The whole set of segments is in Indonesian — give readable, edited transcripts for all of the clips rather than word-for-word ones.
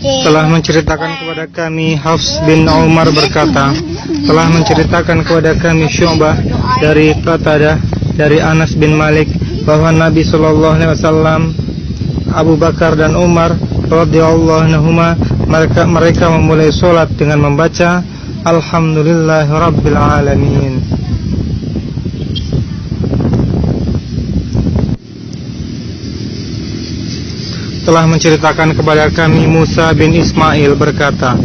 telah menceritakan kepada kami Hafs bin Umar berkata, telah menceritakan kepada kami Syu'bah dari Qatadah dari Anas bin Malik bahwa Nabi sallallahu alaihi wasallam, Abu Bakar dan Umar radhiyallahu anhuma mereka memulai salat dengan membaca Alhamdulillahirabbil alamin. Telah menceritakan kepada kami Musa bin Ismail berkata,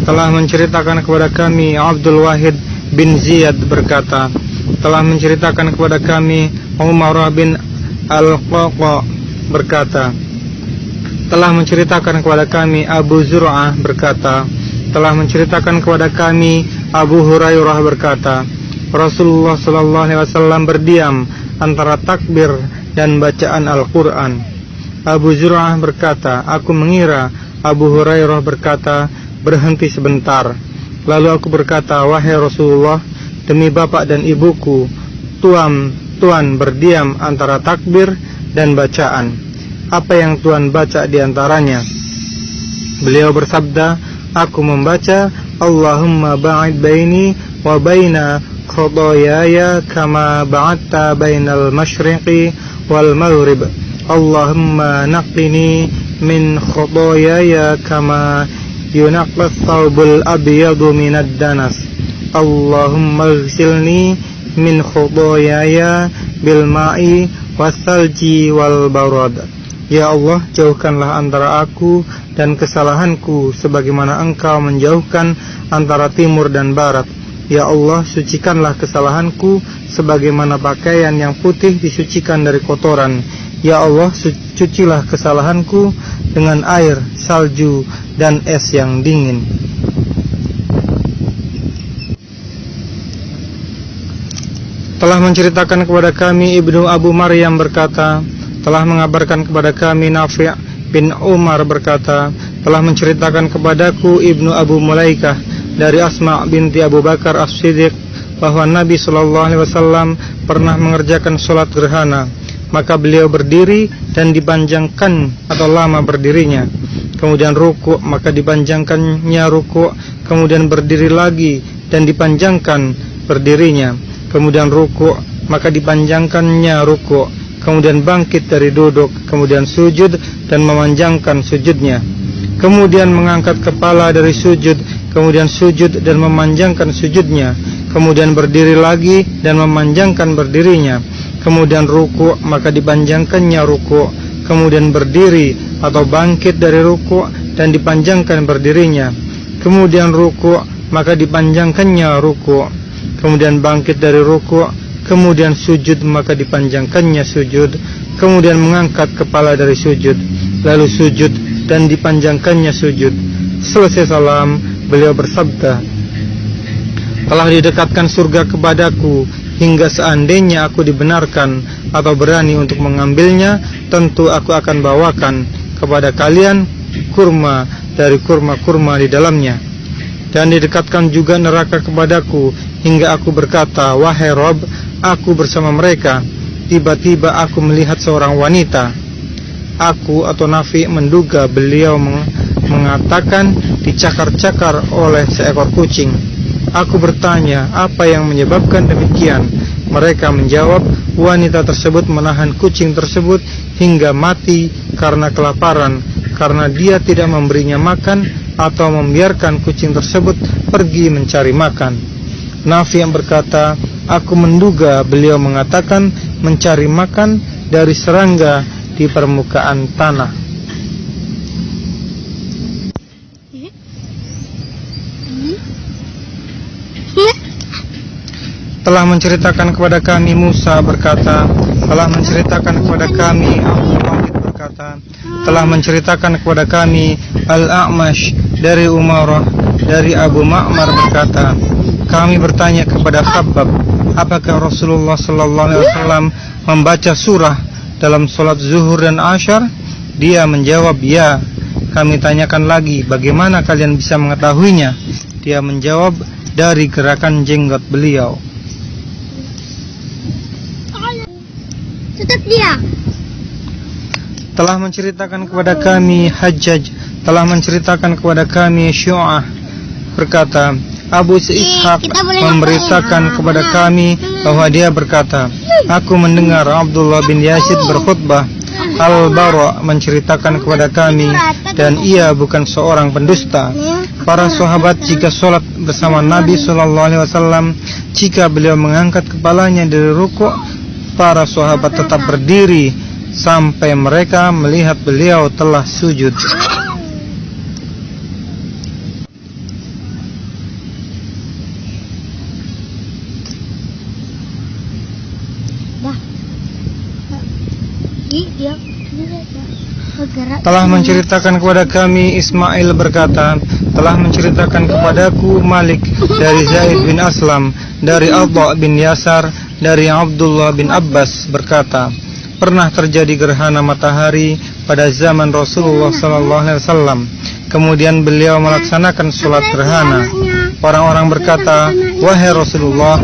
telah menceritakan kepada kami Abdul Wahid bin Ziyad berkata, telah menceritakan kepada kami Umar bin Al-Qaqa berkata, telah menceritakan kepada kami Abu Zur'ah berkata, telah menceritakan kepada kami Abu Hurairah berkata, Rasulullah sallallahu alaihi wasallam berdiam antara takbir dan bacaan Al-Qur'an. Abu Zur'ah berkata, aku mengira Abu Hurairah berkata, berhenti sebentar. Lalu aku berkata, wahai Rasulullah, demi bapak dan ibuku, Tuan berdiam antara takbir dan bacaan. Apa yang Tuan baca di antaranya? Beliau bersabda, aku membaca Allahumma ba'id baini wa baina khadayaya kama ba'adta bainal masyriqi wal maghrib. Allahumma naqqini min khadayaya kama yunaqqas thawbul abyadu minad danas. Allahumma ighsilni min khadayaya bil ma'i wasalji wal barad. Ya Allah, jauhkanlah antara aku dan kesalahanku sebagaimana Engkau menjauhkan antara timur dan barat. Ya Allah, sucikanlah kesalahanku sebagaimana pakaian yang putih disucikan dari kotoran. Ya Allah, cucilah kesalahanku dengan air, salju, dan es yang dingin. Telah menceritakan kepada kami Ibnu Abu Maryam berkata, telah mengabarkan kepada kami Nafi' bin Umar berkata, telah menceritakan kepadaku Ibnu Abu Mulaikah dari Asma binti Abu Bakar As-Siddiq bahwa Nabi SAW pernah mengerjakan sholat gerhana. Maka beliau berdiri dan dipanjangkan atau lama berdirinya. Kemudian rukuk, maka dipanjangkannya rukuk. Kemudian berdiri lagi dan dipanjangkan berdirinya. Kemudian rukuk, maka dipanjangkannya rukuk. Kemudian bangkit dari duduk. Kemudian sujud dan memanjangkan sujudnya. Kemudian mengangkat kepala dari sujud. Kemudian sujud dan memanjangkan sujudnya. Kemudian berdiri lagi dan memanjangkan berdirinya. Kemudian ruku', maka dipanjangkannya ruku'. Kemudian berdiri atau bangkit dari ruku' dan dipanjangkan berdirinya. Kemudian ruku', maka dipanjangkannya ruku'. Kemudian bangkit dari ruku'. Kemudian sujud, maka dipanjangkannya sujud. Kemudian mengangkat kepala dari sujud. Lalu sujud dan dipanjangkannya sujud. Selesai salam, beliau bersabda, telah didekatkan surga kepadaku, hingga seandainya aku dibenarkan atau berani untuk mengambilnya, tentu aku akan bawakan kepada kalian kurma dari kurma-kurma di dalamnya. Dan didekatkan juga neraka kepadaku, hingga aku berkata, wahai Rob, aku bersama mereka. Tiba-tiba aku melihat seorang wanita. Aku atau Nafi menduga beliau mengatakan dicakar-cakar oleh seekor kucing. Aku bertanya, apa yang menyebabkan demikian? Mereka menjawab, wanita tersebut menahan kucing tersebut hingga mati karena kelaparan, karena dia tidak memberinya makan atau membiarkan kucing tersebut pergi mencari makan. Nafi yang berkata, aku menduga beliau mengatakan mencari makan dari serangga di permukaan tanah. Telah menceritakan kepada kami Musa berkata, telah menceritakan kepada kami Abdul Wahid berkata, telah menceritakan kepada kami Al-A'mash dari Umarah dari Abu Ma'mar berkata, kami bertanya kepada Khabbab, apakah Rasulullah sallallahu alaihi wasallam membaca surah dalam salat zuhur dan asyar? Dia menjawab, ya. Kami tanyakan lagi, bagaimana kalian bisa mengetahuinya? Dia menjawab, dari gerakan jenggot beliau. Tutup dia. telah menceritakan kepada kami Hajjaj, telah menceritakan kepada kami Syu'ah berkata, Abu Ishaq memberitakan kepada kami bahwa dia berkata, aku mendengar Abdullah bin Yazid berkhutbah. Al-Bara menceritakan kepada kami, dan ia bukan seorang pendusta. Para sahabat jika sholat bersama Nabi SAW, jika beliau mengangkat kepalanya dari rukuk, para sahabat tetap berdiri sampai mereka melihat beliau telah sujud. Telah menceritakan kepada kami Ismail berkata, telah menceritakan kepadaku Malik dari Zaid bin Aslam, dari Adha bin Yasar, dari Abdullah bin Abbas berkata, pernah terjadi gerhana matahari pada zaman Rasulullah SAW. Kemudian beliau melaksanakan sholat gerhana. Orang-orang berkata, wahai Rasulullah,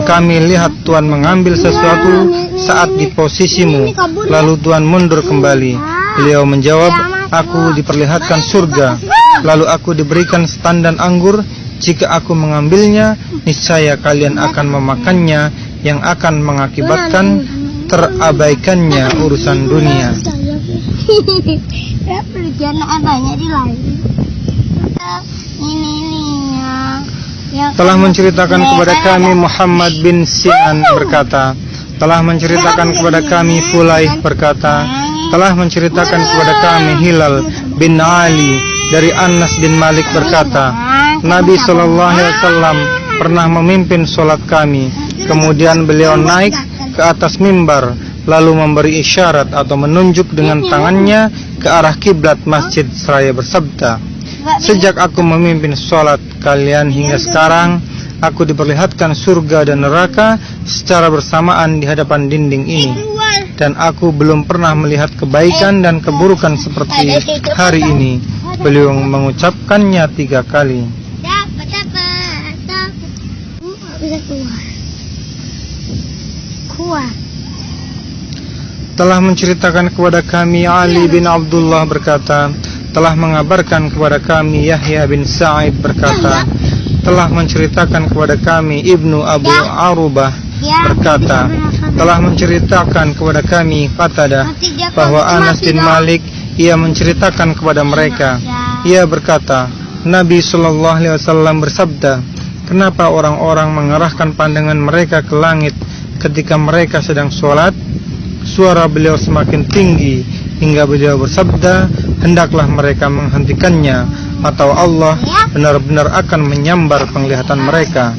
kami lihat Tuhan mengambil sesuatu saat di posisimu, lalu Tuhan mundur kembali. Beliau menjawab, aku diperlihatkan surga, lalu aku diberikan setandan anggur. Jika aku mengambilnya, niscaya kalian akan memakannya, yang akan mengakibatkan terabaikannya urusan dunia. Telah menceritakan kepada kami Muhammad bin Sinan berkata, telah menceritakan kepada kami Fulaih berkata, telah menceritakan kepada kami Hilal bin Ali dari Anas bin Malik berkata, Nabi SAW pernah memimpin sholat kami. Kemudian beliau naik ke atas mimbar, lalu memberi isyarat atau menunjuk dengan tangannya ke arah kiblat masjid seraya bersabda, sejak aku memimpin sholat kalian hingga sekarang, aku diperlihatkan surga dan neraka secara bersamaan di hadapan dinding ini, dan aku belum pernah melihat kebaikan dan keburukan seperti hari ini. Beliau mengucapkannya 3 kali. Telah menceritakan kepada kami Ali bin Abdullah berkata, telah mengabarkan kepada kami Yahya bin Sa'id berkata, telah menceritakan kepada kami Ibnu Abu Arubah berkata, telah menceritakan kepada kami Qatadah bahwa Anas bin Malik, ia menceritakan kepada mereka, ia berkata, Nabi SAW bersabda, kenapa orang-orang mengarahkan pandangan mereka ke langit ketika mereka sedang sholat? Suara beliau semakin tinggi hingga beliau bersabda, hendaklah mereka menghentikannya, atau Allah benar-benar akan menyambar penglihatan mereka.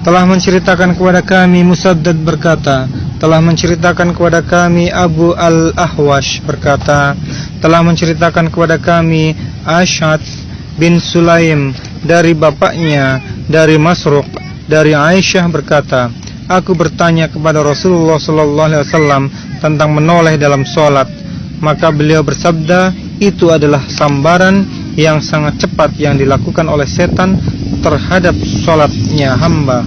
Telah menceritakan kepada kami Musaddad berkata, telah menceritakan kepada kami Abu al-Ahwash berkata, telah menceritakan kepada kami Ash'ad bin Sulaim dari bapaknya, dari Masruq, dari Aisyah berkata, aku bertanya kepada Rasulullah SAW tentang menoleh dalam sholat, maka beliau bersabda, itu adalah sambaran yang sangat cepat yang dilakukan oleh setan terhadap sholatnya hamba.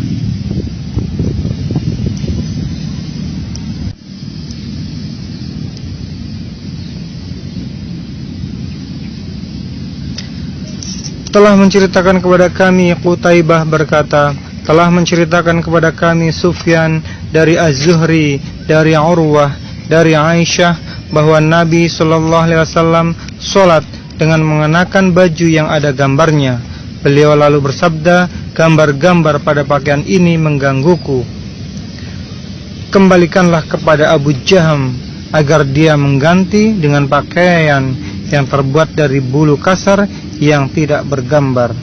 Telah menceritakan kepada kami Qutaibah berkata, telah menceritakan kepada kami Sufyan dari Az-Zuhri, dari Urwah, dari Aisyah bahwa Nabi SAW sholat dengan mengenakan baju yang ada gambarnya. Beliau lalu bersabda, gambar-gambar pada pakaian ini menggangguku. Kembalikanlah kepada Abu Jaham agar dia mengganti dengan pakaian yang terbuat dari bulu kasar yang tidak bergambar.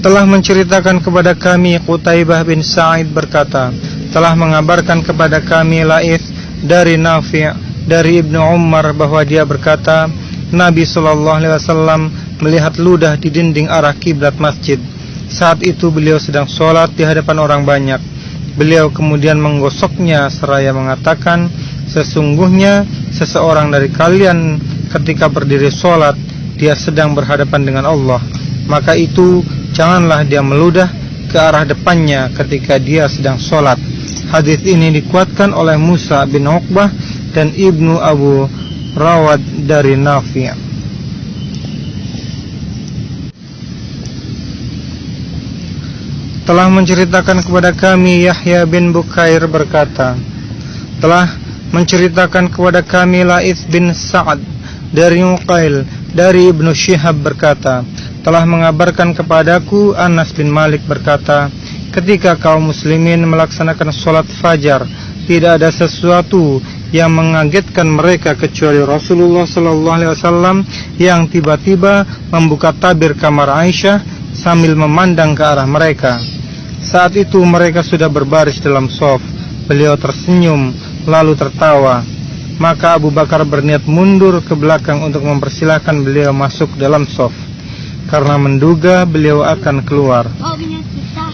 Telah menceritakan kepada kami Qutaibah bin Sa'id berkata, telah mengabarkan kepada kami Laith dari Nafi' dari Ibnu Umar bahwa dia berkata, Nabi SAW melihat ludah di dinding arah kiblat masjid. Saat itu beliau sedang sholat di hadapan orang banyak. Beliau kemudian menggosoknya seraya mengatakan, sesungguhnya seseorang dari ketika berdiri sholat dia sedang berhadapan dengan Allah, maka itu janganlah dia meludah ke arah depannya ketika dia sedang sholat. Hadis ini dikuatkan oleh Musa bin Uqbah dan Ibnu Abu Rawad dari Nafi'. Telah menceritakan kepada kami Yahya bin Bukair berkata, telah menceritakan kepada kami Laits bin Sa'ad dari Uqail dari Ibnu Syihab berkata, telah mengabarkan kepadaku Anas bin Malik berkata, ketika kaum muslimin melaksanakan sholat fajar, tidak ada sesuatu yang mengagetkan mereka kecuali Rasulullah SAW yang tiba-tiba membuka tabir kamar Aisyah sambil memandang ke arah mereka. Saat itu mereka sudah berbaris dalam shaf. Beliau tersenyum lalu tertawa. Maka Abu Bakar berniat mundur ke belakang untuk mempersilahkan beliau masuk dalam shaf, karena menduga beliau akan keluar.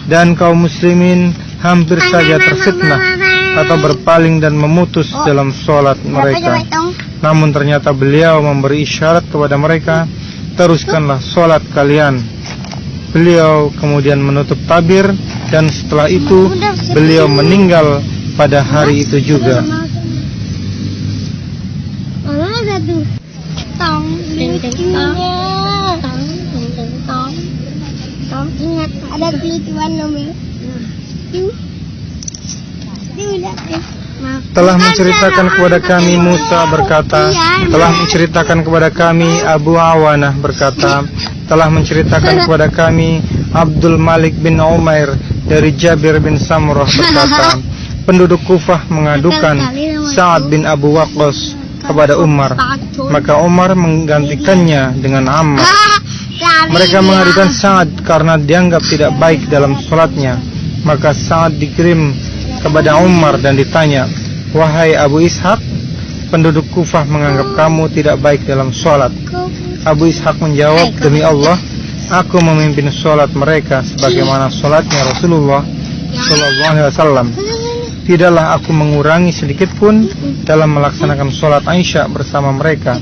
Dan kaum muslimin hampir saja terfitnah atau berpaling dan memutus dalam sholat mereka. Namun ternyata beliau memberi isyarat kepada mereka, teruskanlah sholat kalian. Beliau kemudian menutup tabir, dan setelah itu beliau meninggal pada hari itu juga. Ingat ada kelucuan namanya. Telah menceritakan kepada kami Musa berkata, telah menceritakan kepada kami Abu Awanah berkata, telah menceritakan kepada kami Abdul Malik bin Umair dari Jabir bin Samurah berkata, penduduk Kufah mengadukan Sa'ad bin Abu Waqqas kepada Umar, maka Umar menggantikannya dengan Ammar. Mereka mengadukan Sa'ad karena dianggap tidak baik dalam sholatnya. Maka Sa'ad dikirim kepada Umar dan ditanya, wahai Abu Ishaq, penduduk Kufah menganggap kamu tidak baik dalam sholat. Abu Ishaq menjawab, demi Allah, aku memimpin sholat mereka sebagaimana sholatnya Rasulullah SAW. Tidaklah aku mengurangi sedikit pun dalam melaksanakan sholat Aisyah bersama mereka.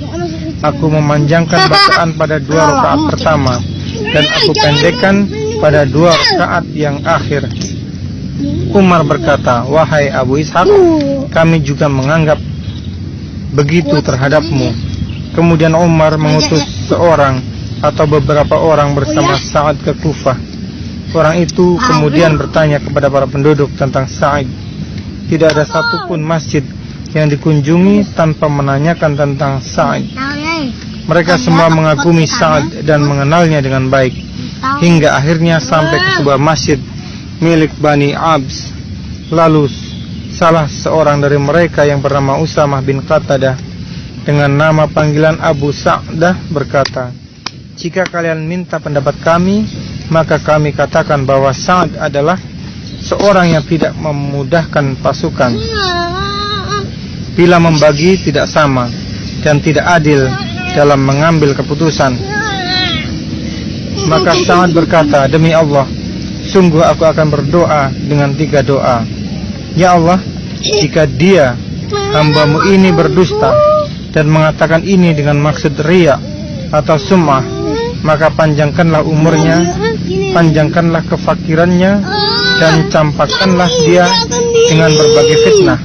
Aku memanjangkan bacaan pada 2 rakaat pertama, dan aku pendekkan pada 2 rakaat yang akhir. Umar berkata, wahai Abu Ishaq, kami juga menganggap begitu terhadapmu. Kemudian Umar mengutus seorang atau beberapa orang bersama Sa'ad ke Kufah. Orang itu kemudian bertanya kepada para penduduk tentang Sa'id. Tidak ada satupun masjid yang dikunjungi tanpa menanyakan tentang Sa'id. Mereka semua mengagumi Sa'ad dan mengenalnya dengan baik, hingga akhirnya sampai ke sebuah masjid milik Bani Abs. Lalu salah seorang dari mereka yang bernama Usamah bin Qatadah dengan nama panggilan Abu Sa'dah berkata, jika kalian minta pendapat kami, maka kami katakan bahwa Sa'ad adalah seorang yang tidak memudahkan pasukan. Bila membagi tidak sama dan tidak adil dalam mengambil keputusan. Maka Sa'ad berkata, demi Allah, sungguh aku akan berdoa dengan 3 doa. Ya Allah, jika dia, hambamu ini berdusta dan mengatakan ini dengan maksud riya atau sum'ah, maka panjangkanlah umurnya, panjangkanlah kefakirannya, dan campakkanlah dia dengan berbagai fitnah.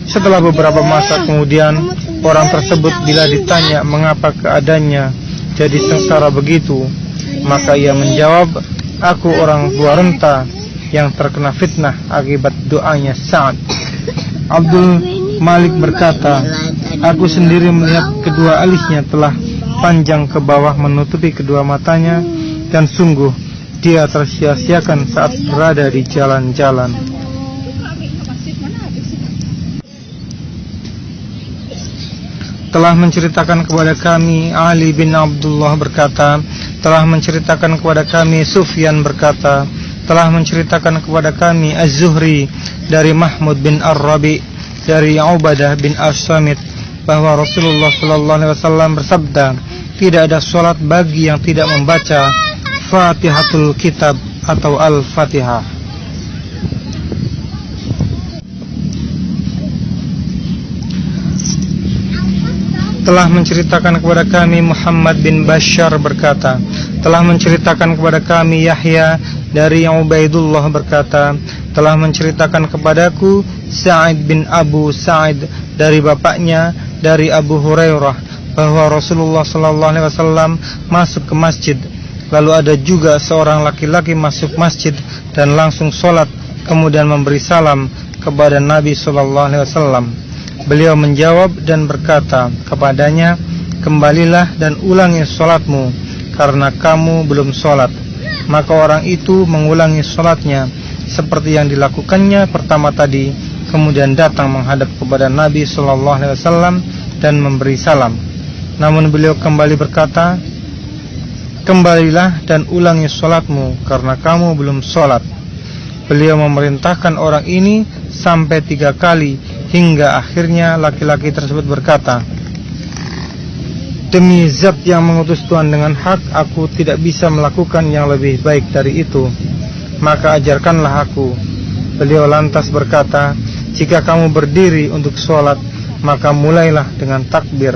Setelah beberapa masa kemudian, orang tersebut bila ditanya mengapa keadaannya jadi sengsara begitu, maka ia menjawab, aku orang tua renta yang terkena fitnah akibat doanya Sa'ad. Abdul Malik berkata, aku sendiri melihat kedua alisnya telah panjang ke bawah menutupi kedua matanya, dan sungguh dia tersia-siakan saat berada di jalan-jalan. Telah menceritakan kepada kami Ali bin Abdullah berkata, telah menceritakan kepada kami Sufyan berkata, telah menceritakan kepada kami Az-Zuhri dari Mahmud bin Ar-Rabi dari Ubadah bin As-Samit bahwa Rasulullah SAW bersabda, tidak ada sholat bagi yang tidak membaca Fatihatul Kitab atau Al-Fatihah. telah menceritakan kepada kami Muhammad bin Bashar berkata, telah menceritakan kepada kami Yahya dari Ubaidullah berkata, telah menceritakan kepadaku Sa'id bin Abu Sa'id dari bapaknya dari Abu Hurairah bahwa Rasulullah SAW masuk ke masjid. Lalu ada juga seorang laki-laki masuk masjid dan langsung sholat, kemudian memberi salam kepada Nabi SAW. Beliau menjawab dan berkata kepadanya, kembalilah dan ulangi sholatmu, karena kamu belum sholat. Maka orang itu mengulangi sholatnya seperti yang dilakukannya pertama tadi, kemudian datang menghadap kepada Nabi SAW dan memberi salam. Namun beliau kembali berkata, kembalilah dan ulangi sholatmu, karena kamu belum sholat. Beliau memerintahkan orang ini sampai 3 kali, hingga akhirnya laki-laki tersebut berkata, demi zat yang mengutus Tuhan dengan hak, aku tidak bisa melakukan yang lebih baik dari itu, maka ajarkanlah aku. Beliau lantas berkata, jika kamu berdiri untuk sholat, maka mulailah dengan takbir,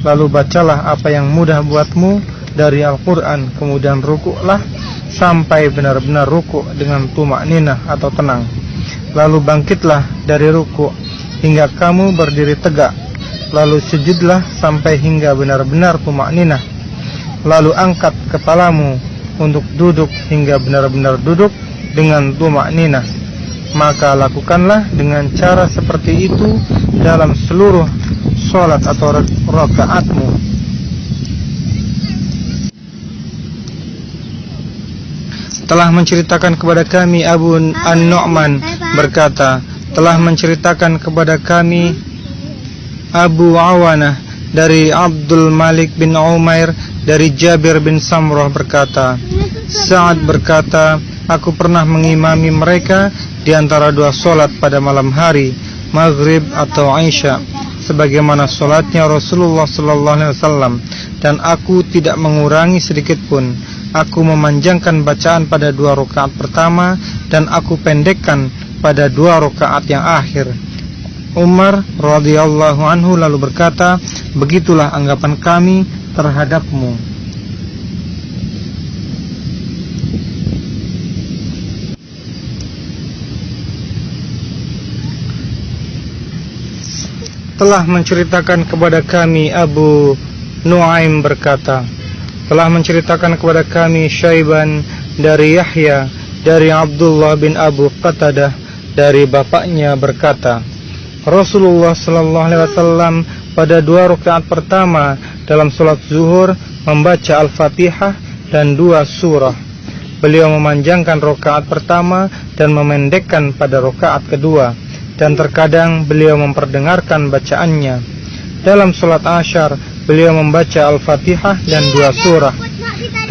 lalu bacalah apa yang mudah buatmu dari Al-Quran, kemudian rukuklah sampai benar-benar rukuk dengan tumakninah atau tenang. Lalu bangkitlah dari rukuk hingga kamu berdiri tegak, lalu sujudlah sampai hingga benar-benar tumakninah. Lalu angkat kepalamu untuk duduk hingga benar-benar duduk dengan tumakninah. Maka lakukanlah dengan cara seperti itu dalam seluruh sholat atau rakaatmu. Telah menceritakan kepada kami Abu An-Nu'man berkata, telah menceritakan kepada kami Abu Awanah dari Abdul Malik bin Umair dari Jabir bin Samrah berkata, Sa'ad berkata, aku pernah mengimami mereka di antara 2 sholat pada malam hari, Maghrib atau Isya, sebagaimana sholatnya Rasulullah SAW, dan aku tidak mengurangi sedikit pun. Aku memanjangkan bacaan pada 2 rakaat pertama dan aku pendekkan pada 2 rakaat yang akhir. Umar radhiyallahu anhu lalu berkata, begitulah anggapan kami terhadapmu. Telah menceritakan kepada kami Abu Nuaim berkata, telah menceritakan kepada kami Syaiban dari Yahya dari Abdullah bin Abu Qatadah dari bapaknya berkata, Rasulullah SAW pada 2 rakaat pertama dalam sholat zuhur membaca Al-Fatihah dan 2 surah. Beliau memanjangkan rakaat pertama dan memendekkan pada rakaat kedua, dan terkadang beliau memperdengarkan bacaannya. Dalam sholat Asyar beliau membaca Al-Fatihah dan 2 surah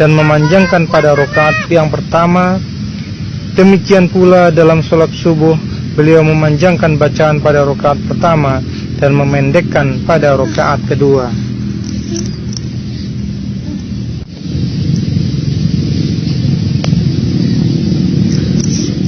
dan memanjangkan pada rakaat yang pertama. Demikian pula dalam sholat subuh beliau memanjangkan bacaan pada rakaat pertama dan memendekkan pada rakaat kedua.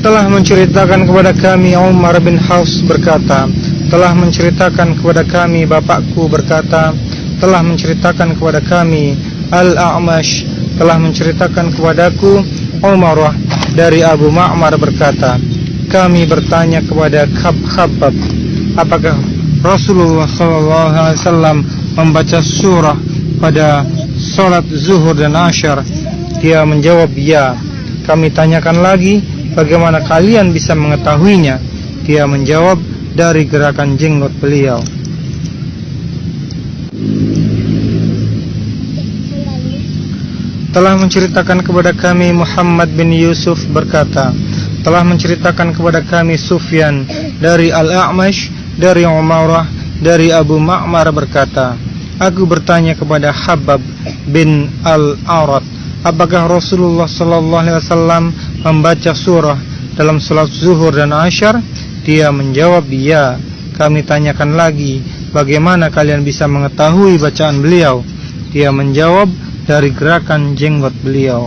Telah menceritakan kepada kami Umar bin Hafs berkata, telah menceritakan kepada kami bapakku berkata, telah menceritakan kepada kami Al-A'mash, telah menceritakan kepadaku Umarah dari Abu Ma'mar berkata, kami bertanya kepada Khabbab, apakah Rasulullah SAW membaca surah pada sholat zuhur dan asyar? Dia menjawab, ya. Kami tanyakan lagi, bagaimana kalian bisa mengetahuinya? Dia menjawab, dari gerakan jenggot beliau. Telah menceritakan kepada kami Muhammad bin Yusuf berkata, telah menceritakan kepada kami Sufyan dari Al-A'mash dari Umarah dari Abu Ma'mar berkata, aku bertanya kepada Khabbab bin Al-Arat, apakah Rasulullah SAW membaca surah dalam salat zuhur dan asyar? Dia menjawab, ya. Kami tanyakan lagi, bagaimana kalian bisa mengetahui bacaan beliau? Dia menjawab, dari gerakan jenggot beliau.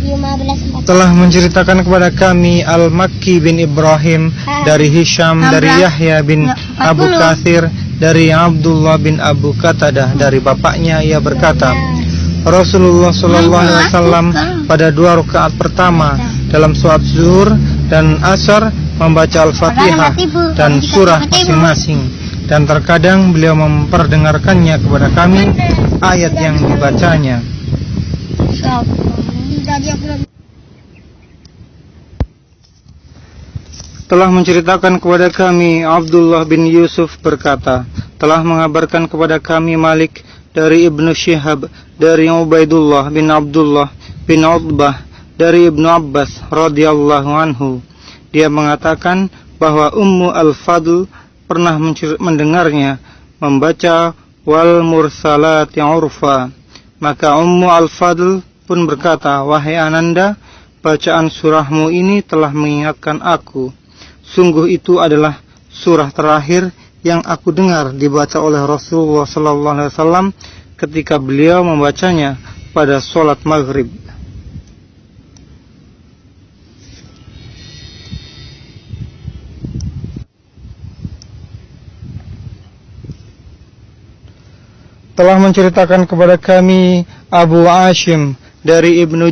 15:4. telah menceritakan kepada kami Al-Makki bin Ibrahim dari Hisham dari Yahya bin Abu Kathir dari Abdullah bin Abu Qatadah dari bapaknya, ia berkata, Rasulullah SAW pada 2 rakaat pertama dalam sholat zuhur dan asar membaca Al-Fatihah dan surah masing-masing, dan terkadang beliau memperdengarkannya kepada kami ayat yang dibacanya. Telah menceritakan kepada kami Abdullah bin Yusuf berkata, telah mengabarkan kepada kami Malik dari Ibnu Syihab dari Ubaidullah bin Abdullah bin Utbah dari Ibnu Abbas radhiyallahu anhu. Dia mengatakan bahwa Ummu Al-Fadl pernah mendengarnya membaca wal mursalati urfa. Maka Ummu Al-Fadl pun berkata, wahai Ananda, bacaan surahmu ini telah mengingatkan aku. Sungguh itu adalah surah terakhir yang aku dengar dibaca oleh Rasulullah SAW ketika beliau membacanya pada sholat maghrib. Telah menceritakan kepada kami Abu Ashim dari Ibnu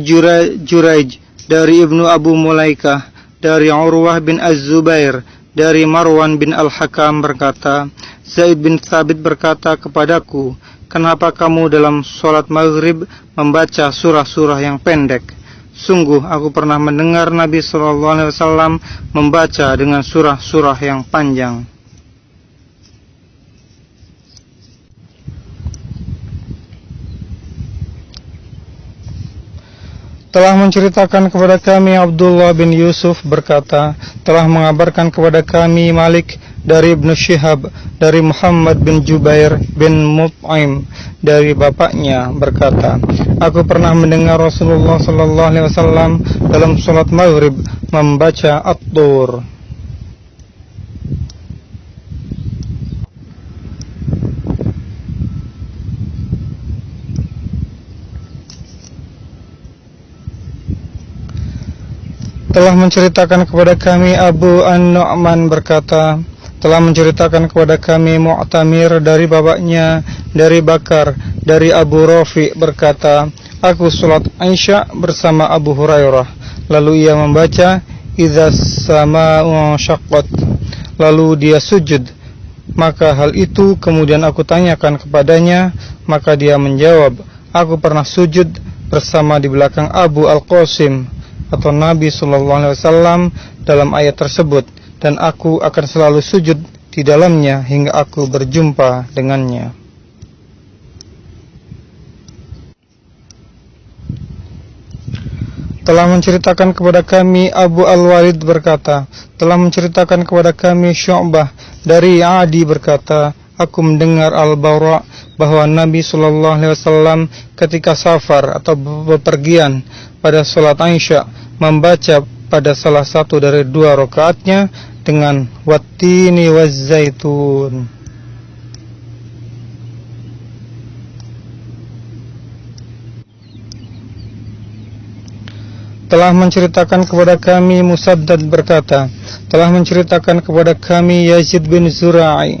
Juraij dari Ibnu Abu Mulaikah dari Urwah bin Az-Zubair dari Marwan bin Al-Hakam berkata, Zaid bin Thabit berkata kepadaku, kenapa kamu dalam sholat maghrib membaca surah-surah yang pendek? Sungguh aku pernah mendengar Nabi SAW membaca dengan surah-surah yang panjang. Telah menceritakan kepada kami Abdullah bin Yusuf berkata, telah mengabarkan kepada kami Malik dari Ibnu Syihab dari Muhammad bin Jubair bin Mut'im dari bapaknya berkata, aku pernah mendengar Rasulullah SAW dalam sholat maghrib membaca At-Tur. Telah menceritakan kepada kami Abu An-Nu'man berkata, telah menceritakan kepada kami Mu'tamir dari bapaknya dari Bakar dari Abu Rafi berkata, aku sholat Isya bersama Abu Hurairah, lalu ia membaca Idza sama'u syaqqat, lalu dia sujud. Maka hal itu kemudian aku tanyakan kepadanya, maka dia menjawab, aku pernah sujud bersama di belakang Abu Al-Qasim atau Nabi SAW dalam ayat tersebut, dan aku akan selalu sujud di dalamnya hingga aku berjumpa dengannya. Telah menceritakan kepada kami Abu Al-Walid berkata, telah menceritakan kepada kami Syu'bah dari Adi berkata, aku mendengar Al-Bara bahwa Nabi SAW ketika safar atau bepergian pada sholat Isya membaca pada salah satu dari 2 rakaatnya dengan wattini wazzaitun. Telah menceritakan kepada kami Musaddad berkata, telah menceritakan kepada kami Yazid bin Zura'i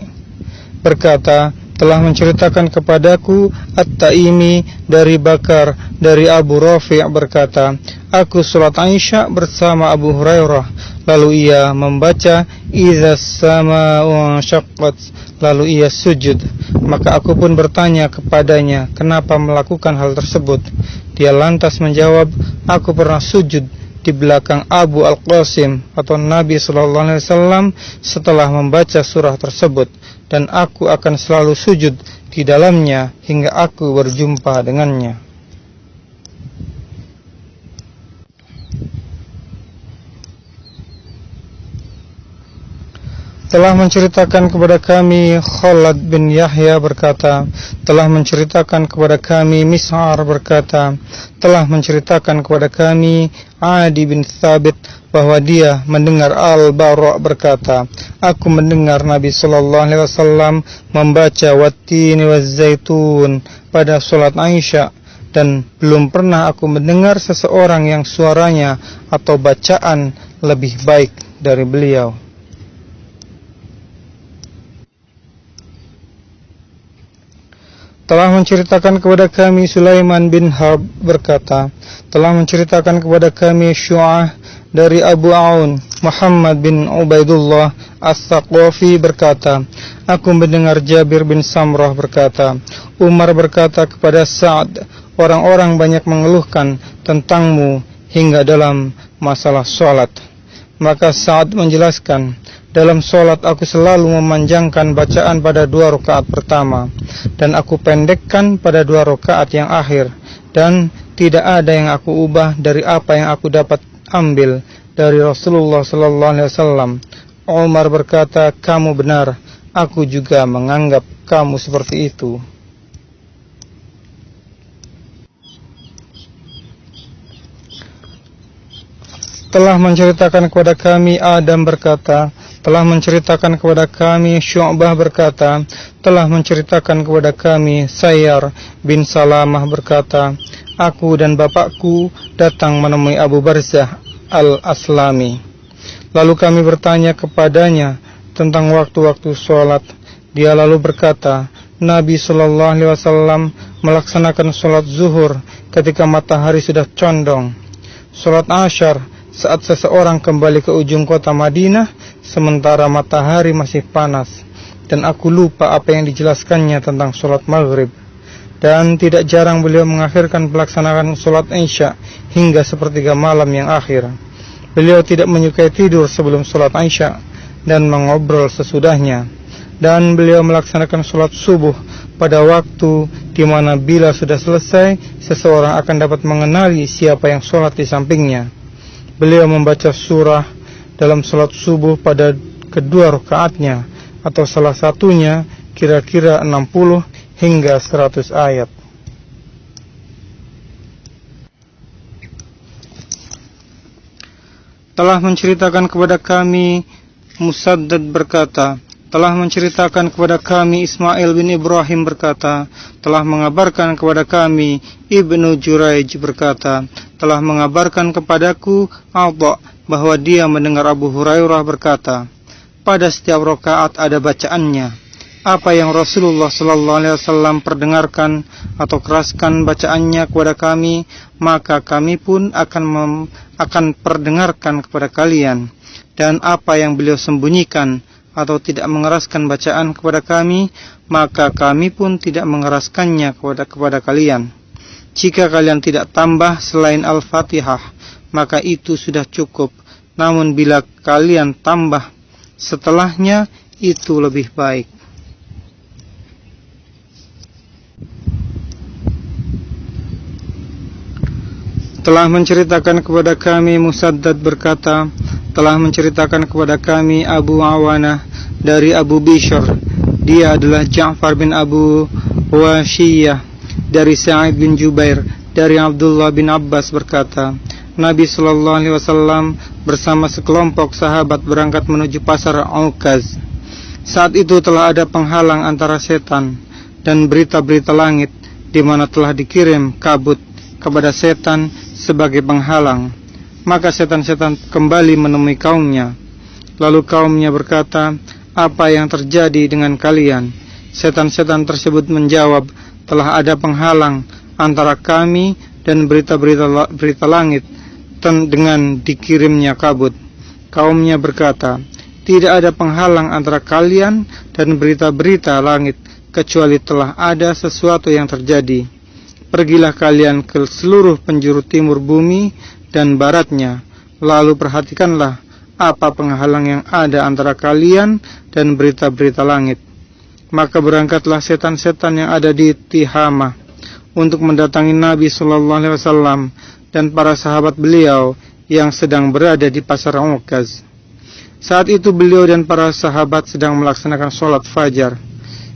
berkata, telah menceritakan kepadaku At-Taimi dari Bakar dari Abu Rafi' berkata, aku sholat Isya bersama Abu Hurairah, lalu ia membaca Idza sama'u syaqqat, lalu ia sujud. Maka aku pun bertanya kepadanya, kenapa melakukan hal tersebut? Dia lantas menjawab, aku pernah sujud di belakang Abu Al-Qasim atau Nabi SAW setelah membaca surah tersebut, dan aku akan selalu sujud di dalamnya hingga aku berjumpa dengannya. Telah menceritakan kepada kami Khalad bin Yahya berkata, telah menceritakan kepada kami Mis'ar berkata, telah menceritakan kepada kami Adi bin Thabit bahwa dia mendengar Al-Bara berkata, aku mendengar Nabi SAW membaca Wattini wazzaitun pada sholat Isya. dan belum pernah aku mendengar seseorang yang suaranya atau bacaan lebih baik dari beliau. Telah menceritakan kepada kami Sulaiman bin Harb berkata, telah menceritakan kepada kami Syu'ah dari Abu Aun, Muhammad bin Ubaidullah As-Saqafi berkata, aku mendengar Jabir bin Samrah berkata, Umar berkata kepada Sa'ad, orang-orang banyak mengeluhkan tentangmu hingga dalam masalah sholat. Maka Sa'ad menjelaskan, dalam sholat aku selalu memanjangkan bacaan pada 2 rakaat pertama, dan aku pendekkan pada 2 rakaat yang akhir, dan tidak ada yang aku ubah dari apa yang aku dapat ambil dari Rasulullah SAW. Umar berkata, kamu benar, aku juga menganggap kamu seperti itu. Telah menceritakan kepada kami Adam berkata, telah menceritakan kepada kami Syu'bah berkata, telah menceritakan kepada kami Sayyar bin Salamah berkata, aku dan bapakku datang menemui Abu Barzah al-Aslami. Lalu kami bertanya kepadanya tentang waktu-waktu sholat. Dia lalu berkata, Nabi SAW melaksanakan sholat zuhur ketika matahari sudah condong, sholat asyar saat seseorang kembali ke ujung kota Madinah sementara matahari masih panas, dan aku lupa apa yang dijelaskannya tentang sholat maghrib. Dan tidak jarang beliau mengakhirkan pelaksanaan sholat isya hingga sepertiga malam yang akhir. Beliau tidak menyukai tidur sebelum sholat isya dan mengobrol sesudahnya. Dan beliau melaksanakan sholat subuh pada waktu di mana bila sudah selesai, seseorang akan dapat mengenali siapa yang sholat di sampingnya. Beliau membaca surah dalam salat subuh pada kedua rakaatnya, atau salah satunya kira-kira 60 hingga 100 ayat. Telah menceritakan kepada kami Musaddad berkata, telah menceritakan kepada kami Ismail bin Ibrahim berkata, telah mengabarkan kepada kami Ibnu Juraij berkata, telah mengabarkan kepadaku Atha bahwa dia mendengar Abu Hurairah berkata, pada setiap rakaat ada bacaannya. Apa yang Rasulullah SAW perdengarkan atau keraskan bacaannya kepada kami, maka kami pun akan perdengarkan kepada kalian. Dan apa yang beliau sembunyikan atau tidak mengeraskan bacaan kepada kami, maka kami pun tidak mengeraskannya kepada kalian. Jika kalian tidak tambah selain Al-Fatihah, maka itu sudah cukup. Namun bila kalian tambah setelahnya, itu lebih baik. Telah menceritakan kepada kami Musaddad berkata, telah menceritakan kepada kami Abu Awanah dari Abu Bishr, dia adalah Ja'far bin Abu Washiyah dari Sa'id bin Jubair dari Abdullah bin Abbas berkata, Nabi SAW bersama sekelompok sahabat berangkat menuju pasar Aukaz. Saat itu telah ada penghalang antara setan dan berita-berita langit, di mana telah dikirim kabut kepada setan sebagai penghalang. Maka setan-setan kembali menemui kaumnya. Lalu kaumnya berkata, apa yang terjadi dengan kalian? Setan-setan tersebut menjawab, telah ada penghalang antara kami dan berita langit dengan dikirimnya kabut. Kaumnya berkata, tidak ada penghalang antara kalian dan berita langit, kecuali telah ada sesuatu yang terjadi. Pergilah kalian ke seluruh penjuru timur bumi dan baratnya, lalu perhatikanlah apa penghalang yang ada antara kalian dan berita langit. Maka berangkatlah setan-setan yang ada di Tihamah untuk mendatangi Nabi SAW dan para sahabat beliau yang sedang berada di pasar Aukaz. Saat itu beliau dan para sahabat sedang melaksanakan sholat fajar.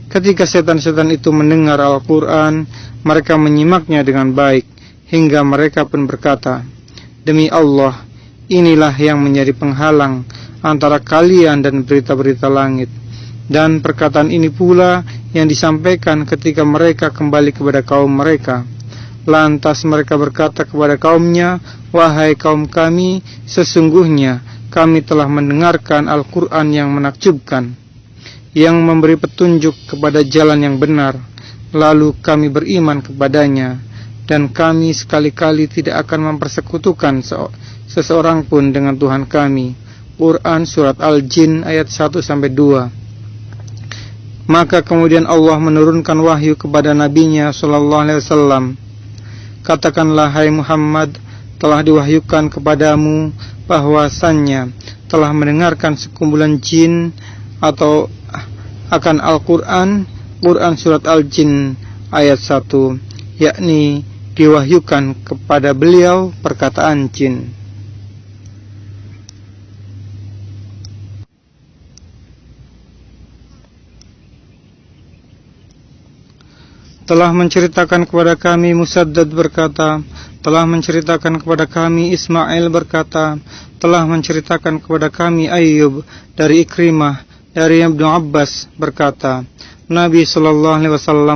Ketika setan-setan itu mendengar Al-Quran, mereka menyimaknya dengan baik, hingga mereka pun berkata, demi Allah, inilah yang menjadi penghalang antara kalian dan berita langit. Dan perkataan ini pula yang disampaikan ketika mereka kembali kepada kaum mereka. Lantas mereka berkata kepada kaumnya, "Wahai kaum kami, sesungguhnya kami telah mendengarkan Al-Quran yang menakjubkan, yang memberi petunjuk kepada jalan yang benar. Lalu kami beriman kepadanya, dan kami sekali-kali tidak akan mempersekutukan seseorang pun dengan Tuhan kami." Quran Surat Al-Jin ayat 1-2. Maka kemudian Allah menurunkan wahyu kepada nabinya SAW. "Katakanlah, hai Muhammad, telah diwahyukan kepadamu bahwasannya telah mendengarkan sekumpulan jin atau akan Al-Quran." Quran Surat Al-Jin ayat 1, yakni diwahyukan kepada beliau perkataan jin. Telah menceritakan kepada kami Musaddad berkata, telah menceritakan kepada kami Ismail berkata, telah menceritakan kepada kami Ayyub dari Ikrimah dari Ibnu Abbas berkata, Nabi SAW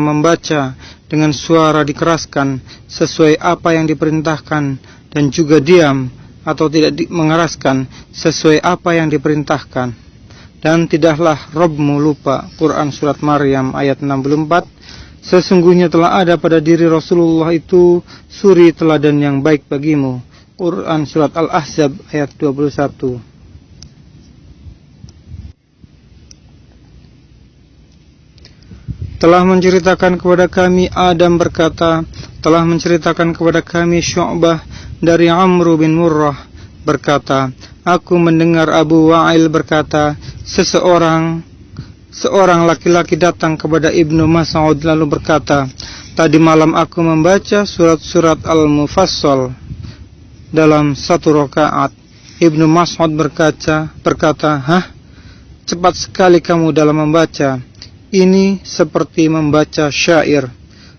membaca dengan suara dikeraskan sesuai apa yang diperintahkan, dan juga diam atau tidak mengeraskan sesuai apa yang diperintahkan. Dan tidaklah Rabbmu lupa. Quran Surat Maryam ayat 64. Sesungguhnya telah ada pada diri Rasulullah itu suri teladan yang baik bagimu. Quran Surat Al-Ahzab ayat 21. Telah menceritakan kepada kami Adam berkata, telah menceritakan kepada kami Syu'bah dari Amr bin Murrah berkata, aku mendengar Abu Wa'il berkata, seorang laki-laki datang kepada Ibnu Mas'ud lalu berkata, tadi malam aku membaca surat-surat Al-Mufassal dalam satu rakaat. Ibnu Mas'ud berkata, hah? Cepat sekali kamu dalam membaca. Ini seperti membaca syair.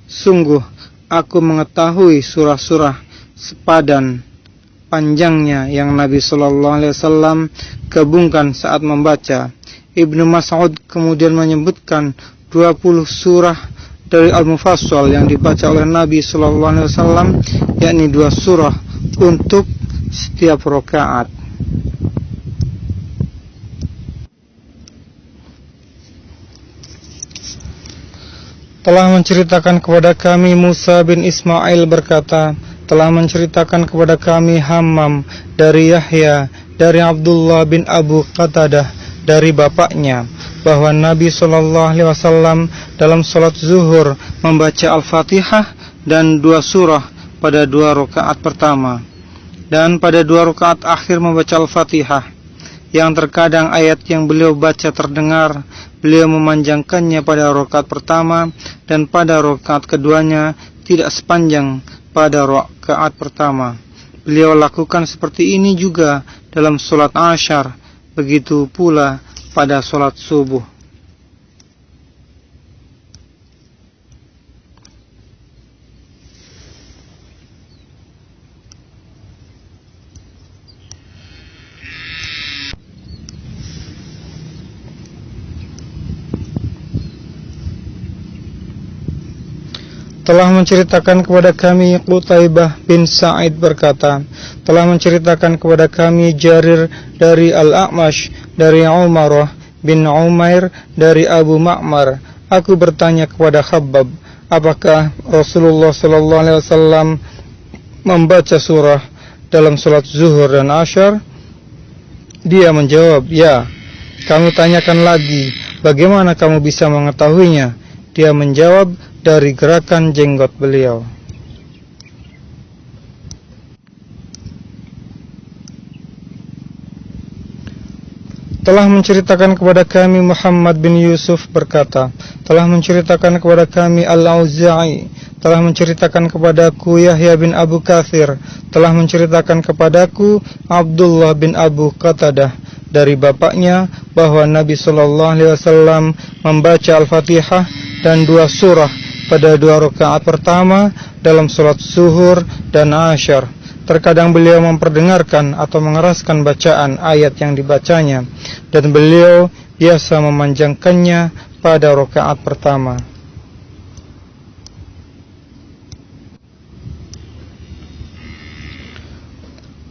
Sungguh aku mengetahui surah-surah sepadan panjangnya yang Nabi SAW gabungkan saat membaca. Ibnu Mas'ud kemudian menyebutkan 20 surah dari Al-Mufassal yang dibaca oleh Nabi SAW, yakni 2 surah untuk setiap rakaat. Telah menceritakan kepada kami Musa bin Ismail berkata, telah menceritakan kepada kami Hammam dari Yahya dari Abdullah bin Abu Qatadah dari bapaknya, bahwa Nabi SAW dalam salat zuhur membaca Al-Fatihah dan 2 surah pada 2 rakaat pertama, dan pada 2 rakaat akhir membaca Al-Fatihah. Yang terkadang ayat yang beliau baca terdengar, beliau memanjangkannya pada rakaat pertama, dan pada rakaat keduanya tidak sepanjang pada rakaat pertama. Beliau lakukan seperti ini juga dalam salat Asyar, begitu pula pada salat subuh. Telah menceritakan kepada kami Qutaibah bin Sa'id berkata, telah menceritakan kepada kami Jarir dari Al-A'mash dari Umarah bin Umair dari Abu Ma'mar. Aku bertanya kepada Khabbab, apakah Rasulullah SAW membaca surah dalam salat zuhur dan asyar? Dia menjawab, ya. Kami tanyakan lagi, bagaimana kamu bisa mengetahuinya? Dia menjawab, dari gerakan jenggot beliau. Telah menceritakan kepada kami Muhammad bin Yusuf berkata, telah menceritakan kepada kami Al-Auza'i, telah menceritakan kepadaku Yahya bin Abu Kathir, telah menceritakan kepadaku Abdullah bin Abu Qatadah dari bapaknya, bahwa Nabi SAW membaca Al-Fatihah dan 2 surah pada 2 rakaat pertama dalam salat zuhur dan asyar. Terkadang beliau memperdengarkan atau mengeraskan bacaan ayat yang dibacanya, dan beliau biasa memanjangkannya pada rakaat pertama.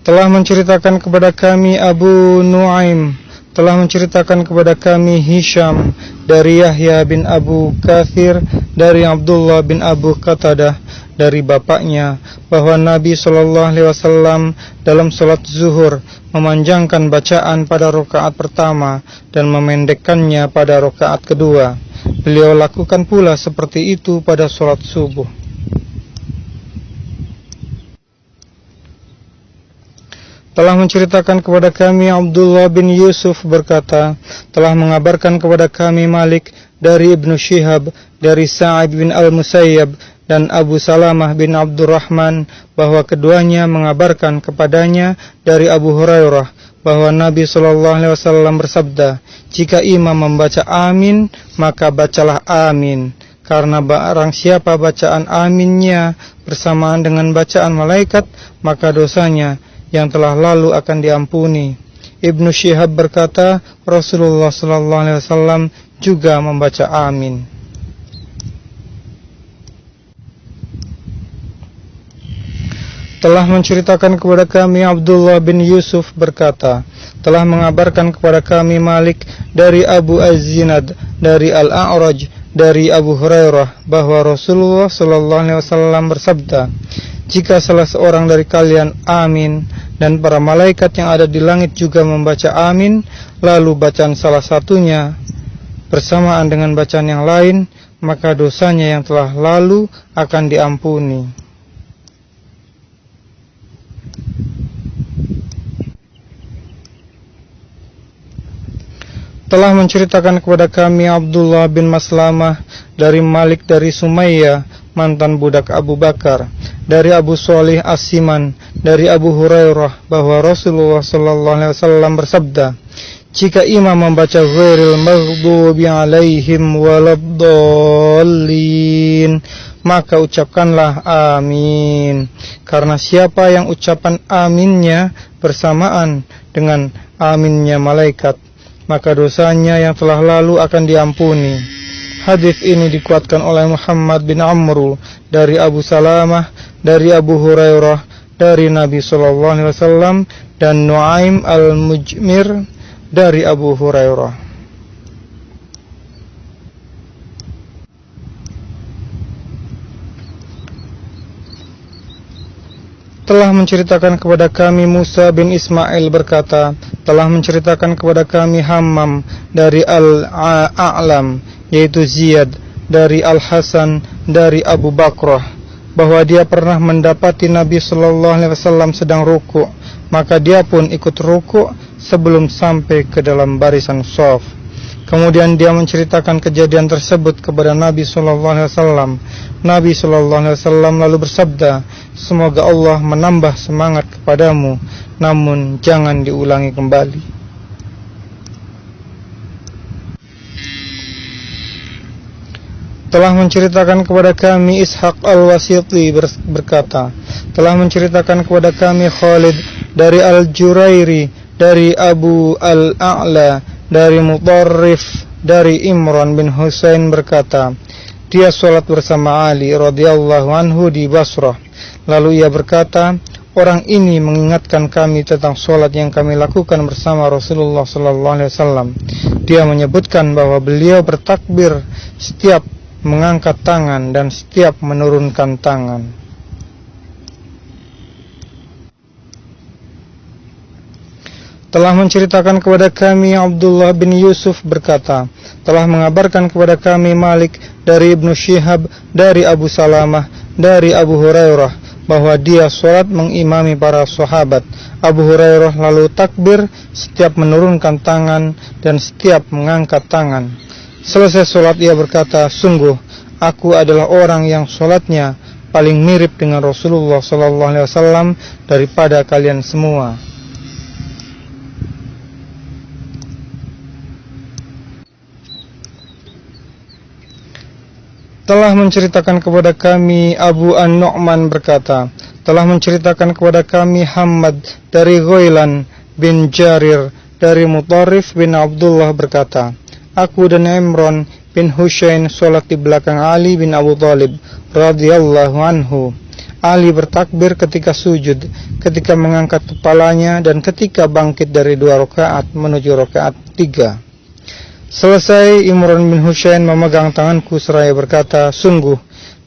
telah menceritakan kepada kami Abu Nuaim, telah menceritakan kepada kami Hisham dari Yahya bin Abu Kathir dari Abdullah bin Abu Qatadah dari bapaknya bahwa Nabi SAW dalam salat zuhur memanjangkan bacaan pada rakaat pertama dan memendekkannya pada rakaat kedua. Beliau lakukan pula seperti itu pada salat subuh. Telah menceritakan kepada kami Abdullah bin Yusuf berkata, telah mengabarkan kepada kami Malik dari Ibnu Syihab dari Sa'id bin Al-Musayyab dan Abu Salamah bin Abdurrahman bahwa keduanya mengabarkan kepadanya dari Abu Hurairah bahwa Nabi SAW bersabda, jika imam membaca amin maka bacalah amin, karena barang siapa bacaan aminnya bersamaan dengan bacaan malaikat maka dosanya yang telah lalu akan diampuni. Ibnu Syihab berkata, Rasulullah SAW juga membaca amin. Telah menceritakan kepada kami Abdullah bin Yusuf berkata, telah mengabarkan kepada kami Malik dari Abu Az-Zinad dari Al-A'raj dari Abu Hurairah bahwa Rasulullah SAW bersabda, jika salah seorang dari kalian amin dan para malaikat yang ada di langit juga membaca amin, lalu bacaan salah satunya bersamaan dengan bacaan yang lain, maka dosanya yang telah lalu akan diampuni. Telah menceritakan kepada kami Abdullah bin Maslamah dari Malik dari Sumayyah, mantan budak Abu Bakar, dari Abu Shalih As-Siman dari Abu Hurairah bahwa Rasulullah SAW bersabda, jika imam membaca ghairil maghdubi alaihim waladdallin maka ucapkanlah amin, karena siapa yang ucapan aminnya bersamaan dengan aminnya malaikat maka dosanya yang telah lalu akan diampuni. Hadis ini dikuatkan oleh Muhammad bin Amru dari Abu Salamah dari Abu Hurairah dari Nabi SAW dan Nuaim al-Mujmir dari Abu Hurairah. Telah menceritakan kepada kami Musa bin Ismail berkata, telah menceritakan kepada kami Hammam dari Al-A'lam yaitu Ziyad dari Al-Hasan dari Abu Bakrah bahwa dia pernah mendapati Nabi SAW sedang rukuk, maka dia pun ikut rukuk sebelum sampai ke dalam barisan shaf. Kemudian dia menceritakan kejadian tersebut kepada Nabi SAW. Nabi SAW lalu bersabda, semoga Allah menambah semangat kepadamu, namun jangan diulangi kembali. Telah menceritakan kepada kami Ishaq al-Wasiti berkata, telah menceritakan kepada kami Khalid dari Al-Jurairi dari Abu Al-A'la dari Mutarrif dari Imran bin Husain berkata, dia sholat bersama Ali radhiyallahu anhu di Basrah. Lalu ia berkata, orang ini mengingatkan kami tentang sholat yang kami lakukan bersama Rasulullah SAW. Dia menyebutkan bahwa beliau bertakbir setiap mengangkat tangan dan setiap menurunkan tangan. Telah menceritakan kepada kami Abdullah bin Yusuf berkata, telah mengabarkan kepada kami Malik dari Ibnu Syihab dari Abu Salamah dari Abu Hurairah bahwa dia sholat mengimami para sahabat. Abu Hurairah lalu takbir setiap menurunkan tangan dan setiap mengangkat tangan. Selesai sholat ia berkata, sungguh aku adalah orang yang sholatnya paling mirip dengan Rasulullah SAW daripada kalian semua. Telah menceritakan kepada kami Abu An-Nu'man berkata, telah menceritakan kepada kami Hammad dari Ghailan bin Jarir dari Mutarrif bin Abdullah berkata, aku dan Imran bin Husain sholat di belakang Ali bin Abu Thalib radhiyallahu anhu. Ali bertakbir ketika sujud, ketika mengangkat kepalanya, dan ketika bangkit dari 2 rakaat menuju rakaat 3. Selesai, Imran bin Husain memegang tanganku seraya berkata, "Sungguh,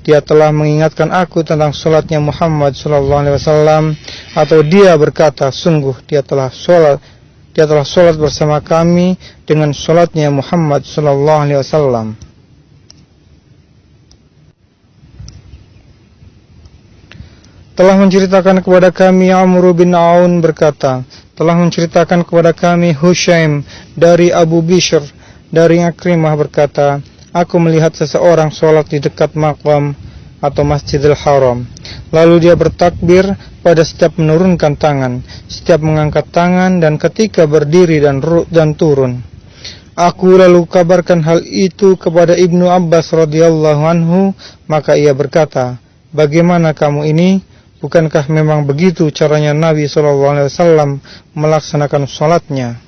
dia telah mengingatkan aku tentang salatnya Muhammad SAW." Atau dia berkata, "Sungguh, dia telah salat bersama kami dengan salatnya Muhammad SAW." Telah menceritakan kepada kami Amr bin Aun berkata, telah menceritakan kepada kami Hushaim dari Abu Bishr dari Ikrimah berkata, aku melihat seseorang sholat di dekat makam atau Masjidil Haram. Lalu dia bertakbir pada setiap menurunkan tangan, setiap mengangkat tangan, dan ketika berdiri dan turun. Aku lalu kabarkan hal itu kepada Ibnu Abbas radhiyallahu anhu, maka ia berkata, bagaimana kamu ini? Bukankah memang begitu caranya Nabi SAW melaksanakan sholatnya?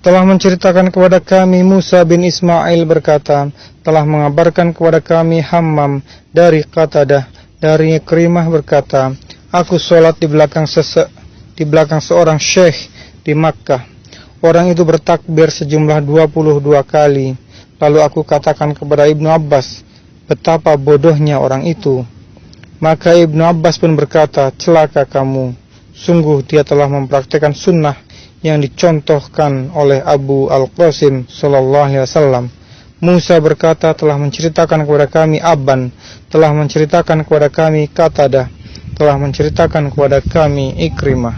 Telah menceritakan kepada kami Musa bin Ismail berkata, telah mengabarkan kepada kami Hammam dari Qatadah dari Ikrimah berkata, aku sholat di belakang seorang syekh di Makkah. Orang itu bertakbir sejumlah 22 kali. Lalu aku katakan kepada Ibnu Abbas, betapa bodohnya orang itu. Maka Ibnu Abbas pun berkata, celaka kamu. Sungguh dia telah mempraktikkan sunnah yang dicontohkan oleh Abu Al-Qasim SAW. Musa berkata, telah menceritakan kepada kami Abban, telah menceritakan kepada kami Qatadah, telah menceritakan kepada kami Ikrimah.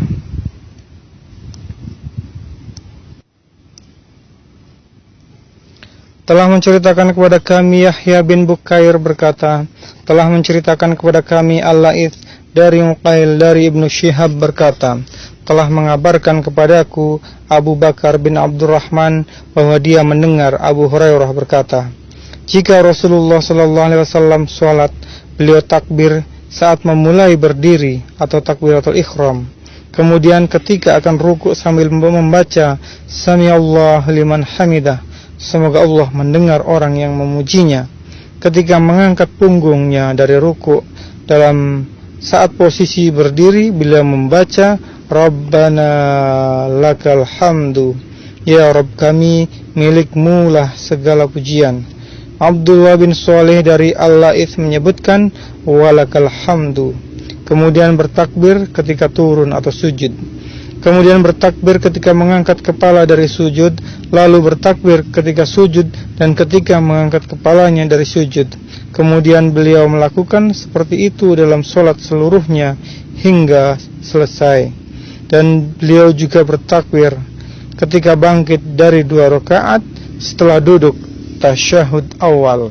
Telah menceritakan kepada kami Yahya bin Bukair berkata, telah menceritakan kepada kami Al-Laits dari Muqail dari Ibnu Syihab berkata, telah mengabarkan kepadaku Abu Bakar bin Abdurrahman bahwa dia mendengar Abu Hurairah berkata, jika Rasulullah SAW sholat, beliau takbir saat memulai berdiri atau takbiratul ihram. Kemudian ketika akan rukuk sambil membaca Sami'allahu liman hamidah, semoga Allah mendengar orang yang memujinya. Ketika mengangkat punggungnya dari rukuk, dalam saat posisi berdiri, beliau membaca Rabbana lakal hamdu, ya Rabb kami, milikmu lah segala pujian. Abdullah bin Saleh dari Al-Laits menyebutkan walakal hamdu. Kemudian bertakbir ketika turun atau sujud. Kemudian bertakbir ketika mengangkat kepala dari sujud, lalu bertakbir ketika sujud dan ketika mengangkat kepalanya dari sujud. Kemudian beliau melakukan seperti itu dalam sholat seluruhnya hingga selesai. Dan beliau juga bertakbir ketika bangkit dari 2 rakaat setelah duduk tasyahud awal.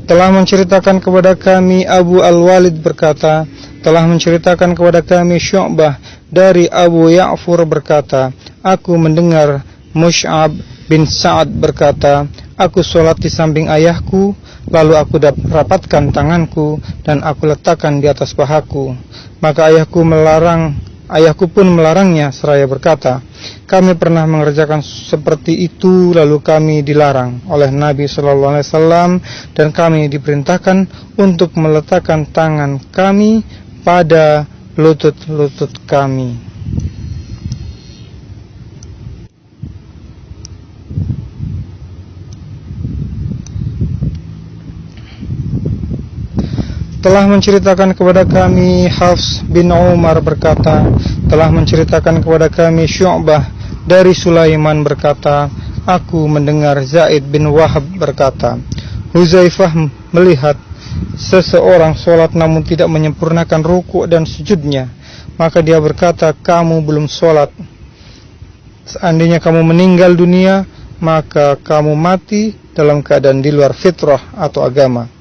Telah menceritakan kepada kami Abu Al-Walid berkata, telah menceritakan kepada kami Syu'bah dari Abu Ya'fur berkata, aku mendengar Mush'ab bin Sa'ad berkata, aku sholat di samping ayahku, lalu aku rapatkan tanganku dan aku letakkan di atas pahaku. Maka ayahku pun melarangnya seraya berkata, kami pernah mengerjakan seperti itu lalu kami dilarang oleh Nabi SAW dan kami diperintahkan untuk meletakkan tangan kami pada lutut-lutut kami. Telah menceritakan kepada kami Hafs bin Umar berkata, telah menceritakan kepada kami Syu'bah dari Sulaiman berkata, aku mendengar Zaid bin Wahab berkata, Huzaifah melihat seseorang sholat namun tidak menyempurnakan rukuk dan sujudnya, maka dia berkata, kamu belum sholat. Seandainya kamu meninggal dunia, maka kamu mati dalam keadaan di luar fitrah atau agama.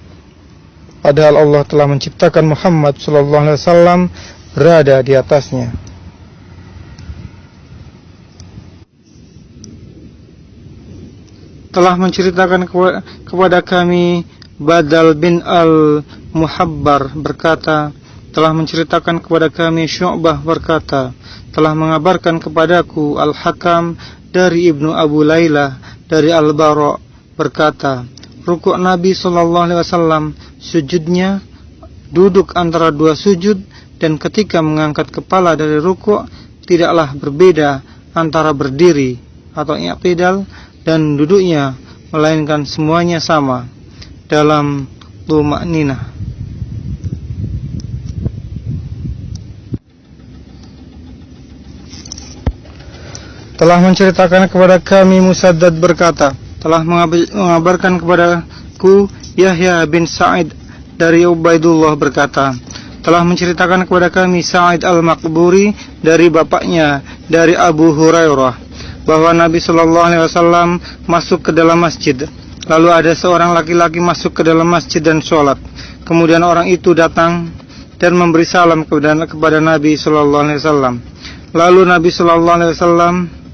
Padahal Allah telah menciptakan Muhammad SAW berada di atasnya. Telah menceritakan kepada kami Badal bin Al-Muhabbar berkata, telah menceritakan kepada kami Syu'bah berkata, telah mengabarkan kepadaku Al-Hakam dari Ibnu Abu Laylah dari Al-Bara berkata, rukuk Nabi SAW, sujudnya duduk antara dua sujud, dan ketika mengangkat kepala dari rukuk tidaklah berbeda antara berdiri atau i'tidal dan duduknya, melainkan semuanya sama dalam tuma'ninah. Telah menceritakan kepada kami Musaddad berkata, telah mengabarkan kepadaku Yahya bin Sa'id dari Ubaidullah berkata, telah menceritakan kepada kami Sa'id al-Maqburi dari bapaknya dari Abu Hurairah bahwa Nabi SAW masuk ke dalam masjid. Lalu ada seorang laki-laki masuk ke dalam masjid dan sholat. Kemudian orang itu datang dan memberi salam kepada Nabi SAW. Lalu Nabi SAW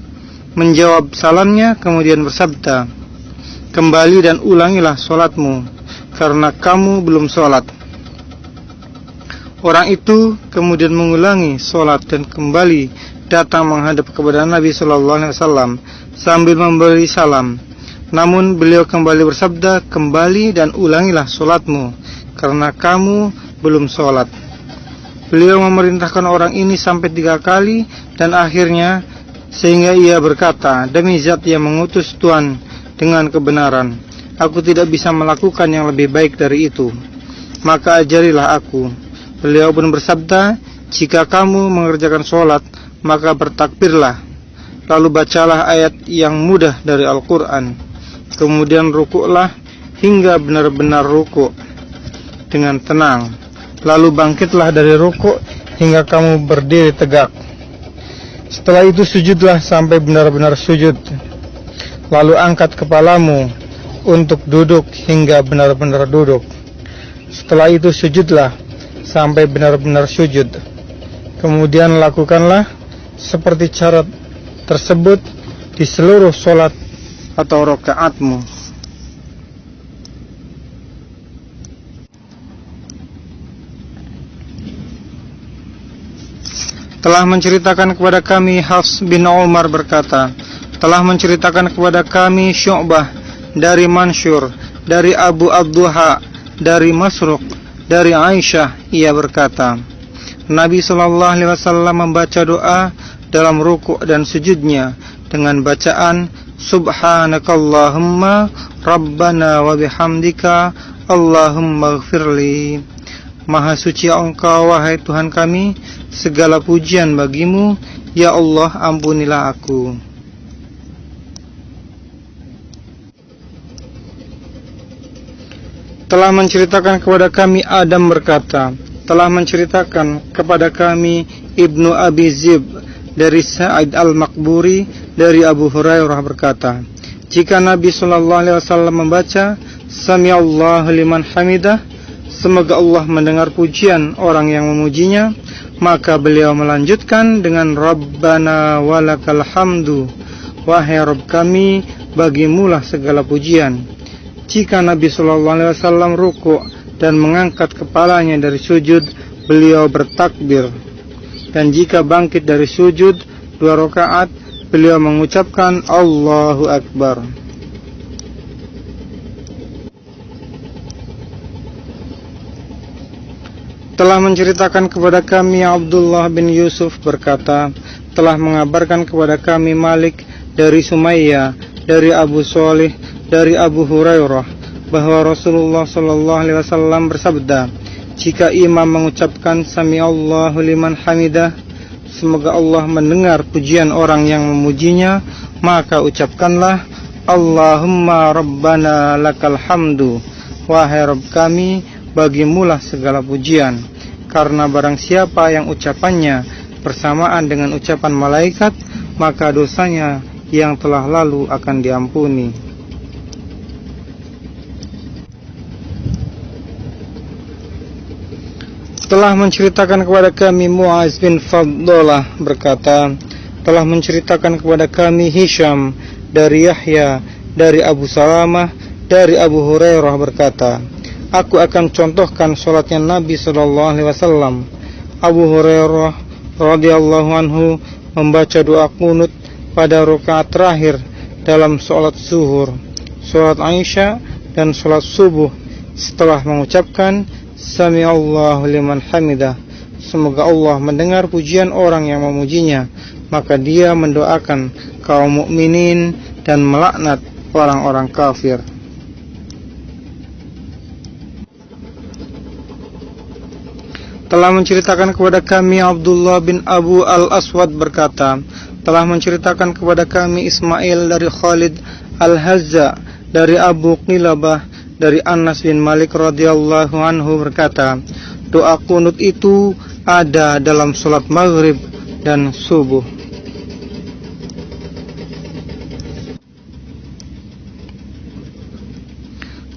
menjawab salamnya, kemudian bersabda, kembali dan ulangilah sholatmu, karena kamu belum sholat. Orang itu kemudian mengulangi sholat dan kembali datang menghadap kepada Nabi SAW sambil memberi salam. Namun beliau kembali bersabda, kembali dan ulangilah sholatmu, karena kamu belum sholat. Beliau memerintahkan orang ini sampai 3 kali, dan akhirnya sehingga ia berkata, demi zat yang mengutus Tuhan dengan kebenaran, aku tidak bisa melakukan yang lebih baik dari itu, maka ajarilah aku. Beliau pun bersabda, jika kamu mengerjakan sholat, maka bertakbirlah, lalu bacalah ayat yang mudah dari Al-Quran, kemudian rukuklah hingga benar-benar rukuk dengan tenang, lalu bangkitlah dari rukuk hingga kamu berdiri tegak. Setelah itu sujudlah sampai benar-benar sujud, lalu angkat kepalamu untuk duduk hingga benar-benar duduk. Setelah itu sujudlah sampai benar-benar sujud. Kemudian lakukanlah seperti cara tersebut di seluruh sholat atau rakaatmu. Telah menceritakan kepada kami Hafs bin Umar berkata, telah menceritakan kepada kami Syu'bah dari Mansyur, dari Abu Abduha, dari Masruq, dari Aisyah, ia berkata, Nabi SAW membaca doa dalam rukuk dan sujudnya dengan bacaan Subhanakallahumma Rabbana wa bihamdika Allahumma ighfirli. Maha suci Engkau, wahai Tuhan kami, segala pujian bagimu, ya Allah, ampunilah aku. Telah menceritakan kepada kami Adam berkata, telah menceritakan kepada kami Ibnu Abi Zib dari Sa'id al-Maqburi dari Abu Hurairah berkata, jika Nabi SAW membaca Sami'allahu liman hamidah, semoga Allah mendengar pujian orang yang memujinya, maka beliau melanjutkan dengan Rabbana walakal hamdu, wahai Rabb kami, bagimulah segala pujian. Jika Nabi SAW rukuk dan mengangkat kepalanya dari sujud, beliau bertakbir. Dan jika bangkit dari sujud 2 rakaat, beliau mengucapkan Allahu Akbar. Telah menceritakan kepada kami Abdullah bin Yusuf berkata, telah mengabarkan kepada kami Malik dari Sumayyah, dari Abu Shalih, dari Abu Hurairah, bahwa Rasulullah SAW bersabda, jika imam mengucapkan Sami'allahu liman hamidah, semoga Allah mendengar pujian orang yang memujinya, maka ucapkanlah Allahumma Rabbana lakal hamdu, wahai Rabb kami, bagimulah segala pujian. Karena barang siapa yang ucapannya bersamaan dengan ucapan malaikat, maka dosanya yang telah lalu akan diampuni. Telah menceritakan kepada kami Mu'az bin Fadlah berkata, telah menceritakan kepada kami Hisham dari Yahya, dari Abu Salamah, dari Abu Hurairah berkata, Aku akan contohkan sholatnya Nabi SAW. Abu Hurairah radhiyallahu anhu membaca doa qunut pada rakaat terakhir dalam sholat zuhur, sholat Aisyah, dan sholat subuh setelah mengucapkan Sami Allahu liman hamidah. Semoga Allah mendengar pujian orang yang memujinya. Maka dia mendoakan kaum mukminin dan melaknat orang-orang kafir. Telah menceritakan kepada kami Abdullah bin Abu al-Aswad berkata, telah menceritakan kepada kami Ismail dari Khalid al-Hazza dari Abu Qilabah dari Anas bin Malik radhiyallahu anhu berkata, doa qunut itu ada dalam sholat maghrib dan subuh.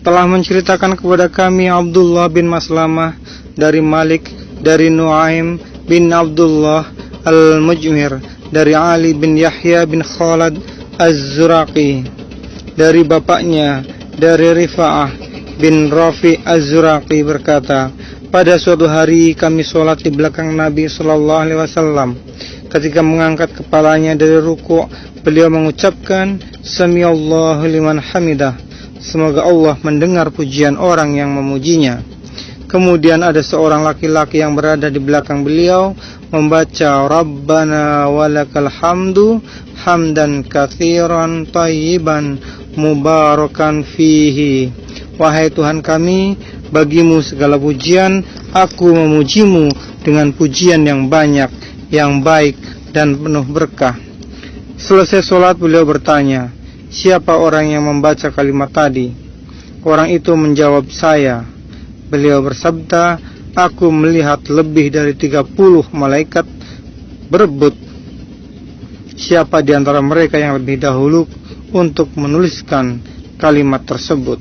Telah menceritakan kepada kami Abdullah bin Maslamah dari Malik dari Nuaim bin Abdullah al-Mujmir dari Ali bin Yahya bin Khalid az-Zuraqi dari bapaknya dari Rifa'ah bin Rafi az-Zuraqi berkata, pada suatu hari kami sholat di belakang Nabi SAW. Ketika mengangkat kepalanya dari ruku', beliau mengucapkan Sami Allahu liman hamidah. Semoga Allah mendengar pujian orang yang memujinya. Kemudian ada seorang laki-laki yang berada di belakang beliau membaca Rabbana walakal hamdu hamdan katsiran thayyiban mubarakan fihi. Wahai Tuhan kami, bagimu segala pujian, aku memujimu dengan pujian yang banyak, yang baik dan penuh berkah. Selesai sholat beliau bertanya, siapa orang yang membaca kalimat tadi? Orang itu menjawab, saya. Beliau bersabda, aku melihat lebih dari 30 malaikat berebut siapa di antara mereka yang lebih dahulu untuk menuliskan kalimat tersebut.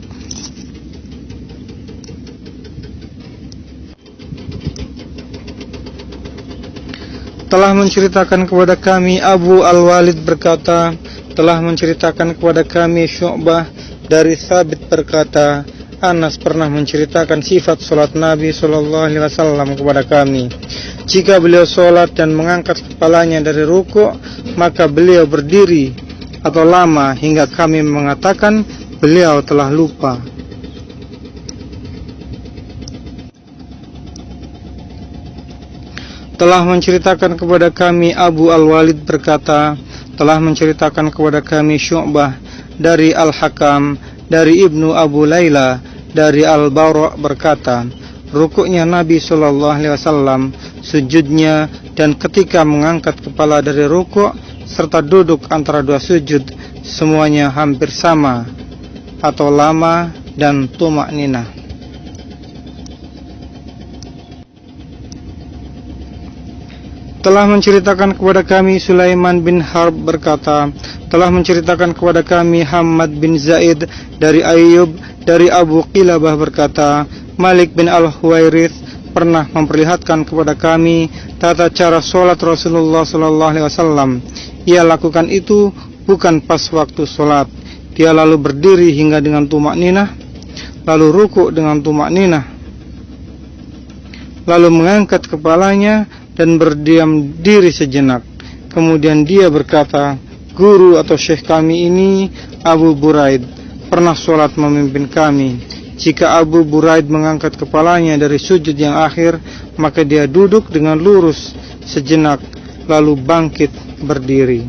Telah menceritakan kepada kami Abu Al-Walid berkata, telah menceritakan kepada kami Syu'bah dari Thabit berkata, Anas pernah menceritakan sifat sholat Nabi SAW kepada kami. Jika beliau sholat dan mengangkat kepalanya dari ruku', maka beliau berdiri atau lama hingga kami mengatakan beliau telah lupa. Telah menceritakan kepada kami Abu Al-Walid berkata, telah menceritakan kepada kami Syu'bah dari Al-Hakam dari Ibnu Abu Layla dari Al-Bara' berkata, rukuknya Nabi SAW, sujudnya, dan ketika mengangkat kepala dari rukuk serta duduk antara dua sujud, semuanya hampir sama atau lama dan tumakninah. Telah menceritakan kepada kami Sulaiman bin Harb berkata, telah menceritakan kepada kami Hamad bin Zaid dari Ayyub dari Abu Qilabah berkata, Malik bin Al-Huwairith pernah memperlihatkan kepada kami tata cara sholat Rasulullah SAW. Ia lakukan itu bukan pas waktu sholat. Dia lalu berdiri hingga dengan tumakninah, lalu rukuk dengan tumakninah, lalu mengangkat kepalanya dan berdiam diri sejenak. Kemudian dia berkata, guru atau syekh kami ini Abu Buraid pernah sholat memimpin kami. Jika Abu Buraid mengangkat kepalanya dari sujud yang akhir, maka dia duduk dengan lurus sejenak, lalu bangkit berdiri.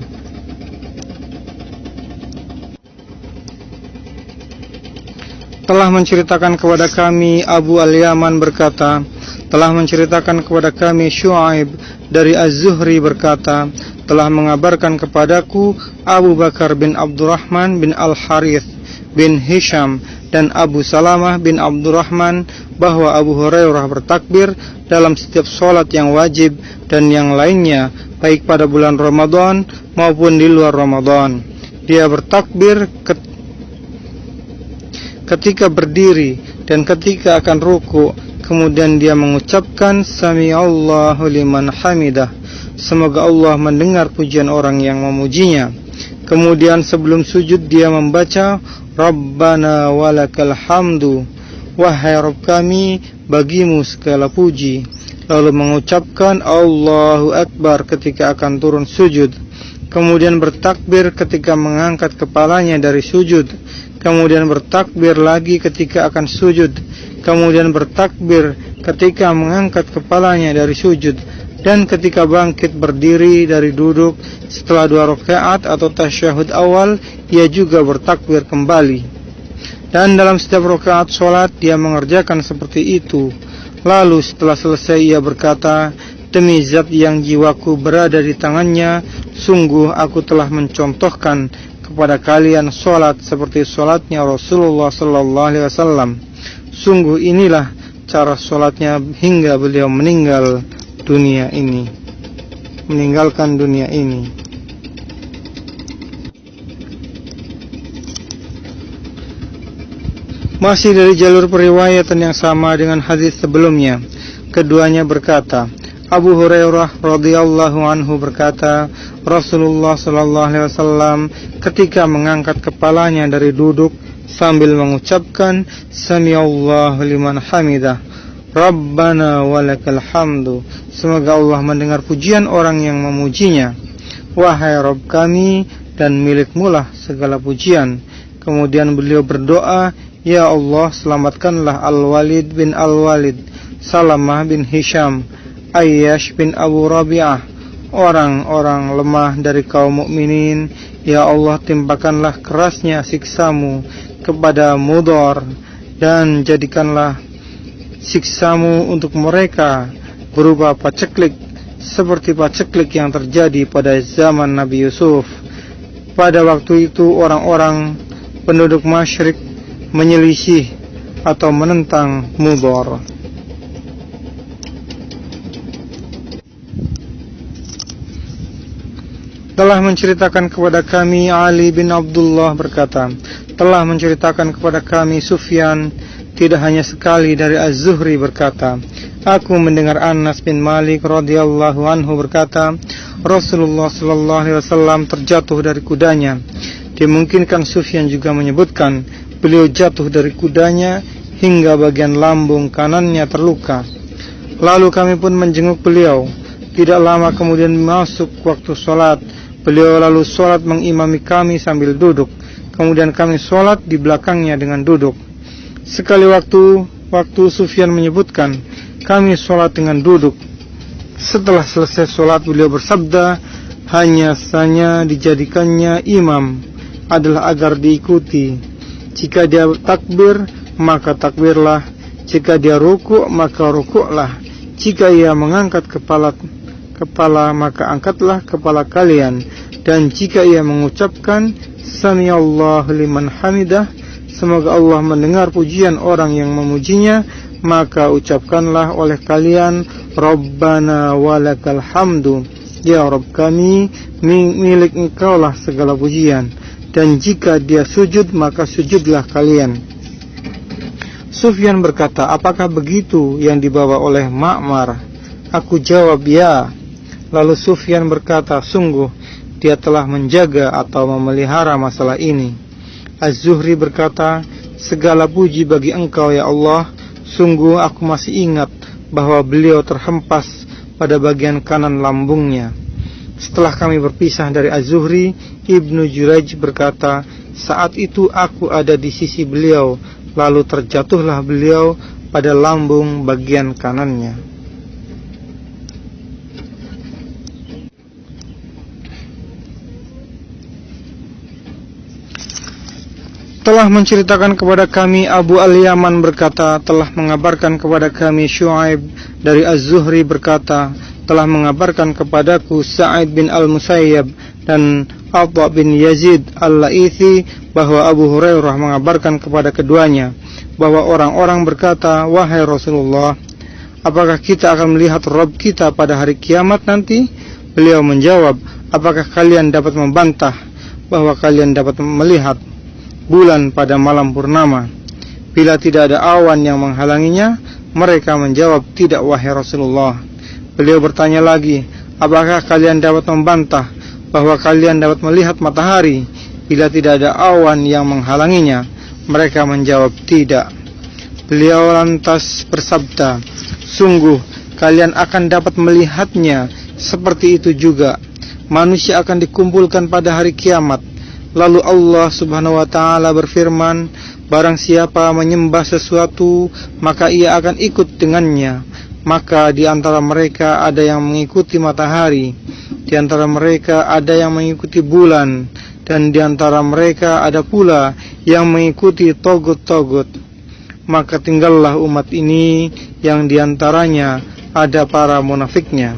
Telah menceritakan kepada kami Abu Al-Yaman berkata, telah menceritakan kepada kami Syu'aib dari Az-Zuhri berkata, telah mengabarkan kepadaku Abu Bakar bin Abdurrahman bin Al-Harith bin Hisham dan Abu Salamah bin Abdurrahman bahwa Abu Hurairah bertakbir dalam setiap sholat yang wajib dan yang lainnya, baik pada bulan Ramadan maupun di luar Ramadan. Dia bertakbir ketika berdiri dan ketika akan ruku'. Kemudian dia mengucapkan Sami Allahu liman hamidah. Semoga Allah mendengar pujian orang yang memujinya. Kemudian sebelum sujud dia membaca Rabbana walakal hamdu Wahai Rabb kami, bagimu segala puji. Lalu mengucapkan Allahu Akbar ketika akan turun sujud. Kemudian bertakbir ketika mengangkat kepalanya dari sujud. Kemudian bertakbir lagi ketika akan sujud. Kemudian bertakbir ketika mengangkat kepalanya dari sujud. Dan ketika bangkit berdiri dari duduk setelah 2 rakaat atau tasyahud awal, ia juga bertakbir kembali. Dan dalam setiap rakaat sholat dia mengerjakan seperti itu. Lalu setelah selesai ia berkata, demi zat yang jiwaku berada di tangannya, sungguh aku telah mencontohkan kepada kalian sholat seperti sholatnya Rasulullah SAW. Sungguh inilah cara sholatnya hingga beliau meninggalkan dunia ini. Masih dari jalur periwayatan yang sama dengan hadis sebelumnya, keduanya berkata, Abu Hurairah radhiyallahu anhu berkata, Rasulullah sallallahu alaihi wasallam ketika mengangkat kepalanya dari duduk sambil mengucapkan Sami'allahu liman hamidah, Rabbana walakal hamdu, semoga Allah mendengar pujian orang yang memujinya. Wahai Rabb kami, dan milikmulah segala pujian. Kemudian beliau berdoa, Ya Allah, selamatkanlah Al-Walid bin Al-Walid, Salamah bin Hisham, Ayyash bin Abu Rabi'ah, orang-orang lemah dari kaum mukminin. Ya Allah, timpakanlah kerasnya siksamu kepada Mudhar, dan jadikanlah siksamu untuk mereka berupa paceklik seperti paceklik yang terjadi pada zaman Nabi Yusuf. Pada waktu itu orang-orang penduduk Masyrik menyelisih atau menentang Mudhar. Telah menceritakan kepada kami Ali bin Abdullah berkata, telah menceritakan kepada kami Sufyan tidak hanya sekali dari Az-Zuhri berkata, aku mendengar Anas bin Malik radhiyallahu anhu berkata, Rasulullah sallallahu alaihi wasallam terjatuh dari kudanya. Dimungkinkan Sufyan juga menyebutkan beliau jatuh dari kudanya hingga bagian lambung kanannya terluka. Lalu kami pun menjenguk beliau. Tidak lama kemudian masuk waktu sholat. Beliau lalu sholat mengimami kami sambil duduk. Kemudian kami sholat di belakangnya dengan duduk. Sekali waktu Sufyan menyebutkan, kami sholat dengan duduk. Setelah selesai sholat beliau bersabda, hanya saja dijadikannya imam adalah agar diikuti. Jika dia takbir, maka takbirlah. Jika dia rukuk, maka rukuklah. Jika ia mengangkat kepala, maka angkatlah kepala kalian. Dan jika ia mengucapkan Sami'allahu liman hamidah, semoga Allah mendengar pujian orang yang memujinya, maka ucapkanlah oleh kalian Rabbana walakal hamdu, ya Rabb kami, milik engkaulah segala pujian. Dan jika dia sujud, maka sujudlah kalian. Sufyan berkata, apakah begitu yang dibawa oleh Ma'mar? Aku jawab, ya. Lalu Sufyan berkata, sungguh dia telah menjaga atau memelihara masalah ini. Az-Zuhri berkata, segala puji bagi engkau ya Allah. Sungguh aku masih ingat bahwa beliau terhempas pada bagian kanan lambungnya. Setelah kami berpisah dari Az-Zuhri, Ibnu Jurayj berkata, saat itu aku ada di sisi beliau, lalu terjatuhlah beliau pada lambung bagian kanannya. Telah menceritakan kepada kami Abu Al-Yaman berkata, telah mengabarkan kepada kami Syu'aib dari Az-Zuhri berkata, telah mengabarkan kepadaku Sa'id bin Al-Musayyab dan Atha bin Yazid Al-Laithi bahwa Abu Hurairah mengabarkan kepada keduanya bahwa orang-orang berkata, wahai Rasulullah, apakah kita akan melihat Rabb kita pada hari kiamat nanti? Beliau menjawab, apakah kalian dapat membantah bahwa kalian dapat melihat bulan pada malam purnama bila tidak ada awan yang menghalanginya? Mereka menjawab, tidak wahai Rasulullah. Beliau bertanya lagi, apakah kalian dapat membantah bahwa kalian dapat melihat matahari bila tidak ada awan yang menghalanginya? Mereka menjawab, tidak. Beliau lantas bersabda, sungguh kalian akan dapat melihatnya. Seperti itu juga manusia akan dikumpulkan pada hari kiamat. Lalu Allah Subhanahu wa ta'ala berfirman, barang siapa menyembah sesuatu, maka ia akan ikut dengannya. Maka di antara mereka ada yang mengikuti matahari, di antara mereka ada yang mengikuti bulan, dan di antara mereka ada pula yang mengikuti togut-togut. Maka tinggallah umat ini yang di antaranya ada para munafiknya.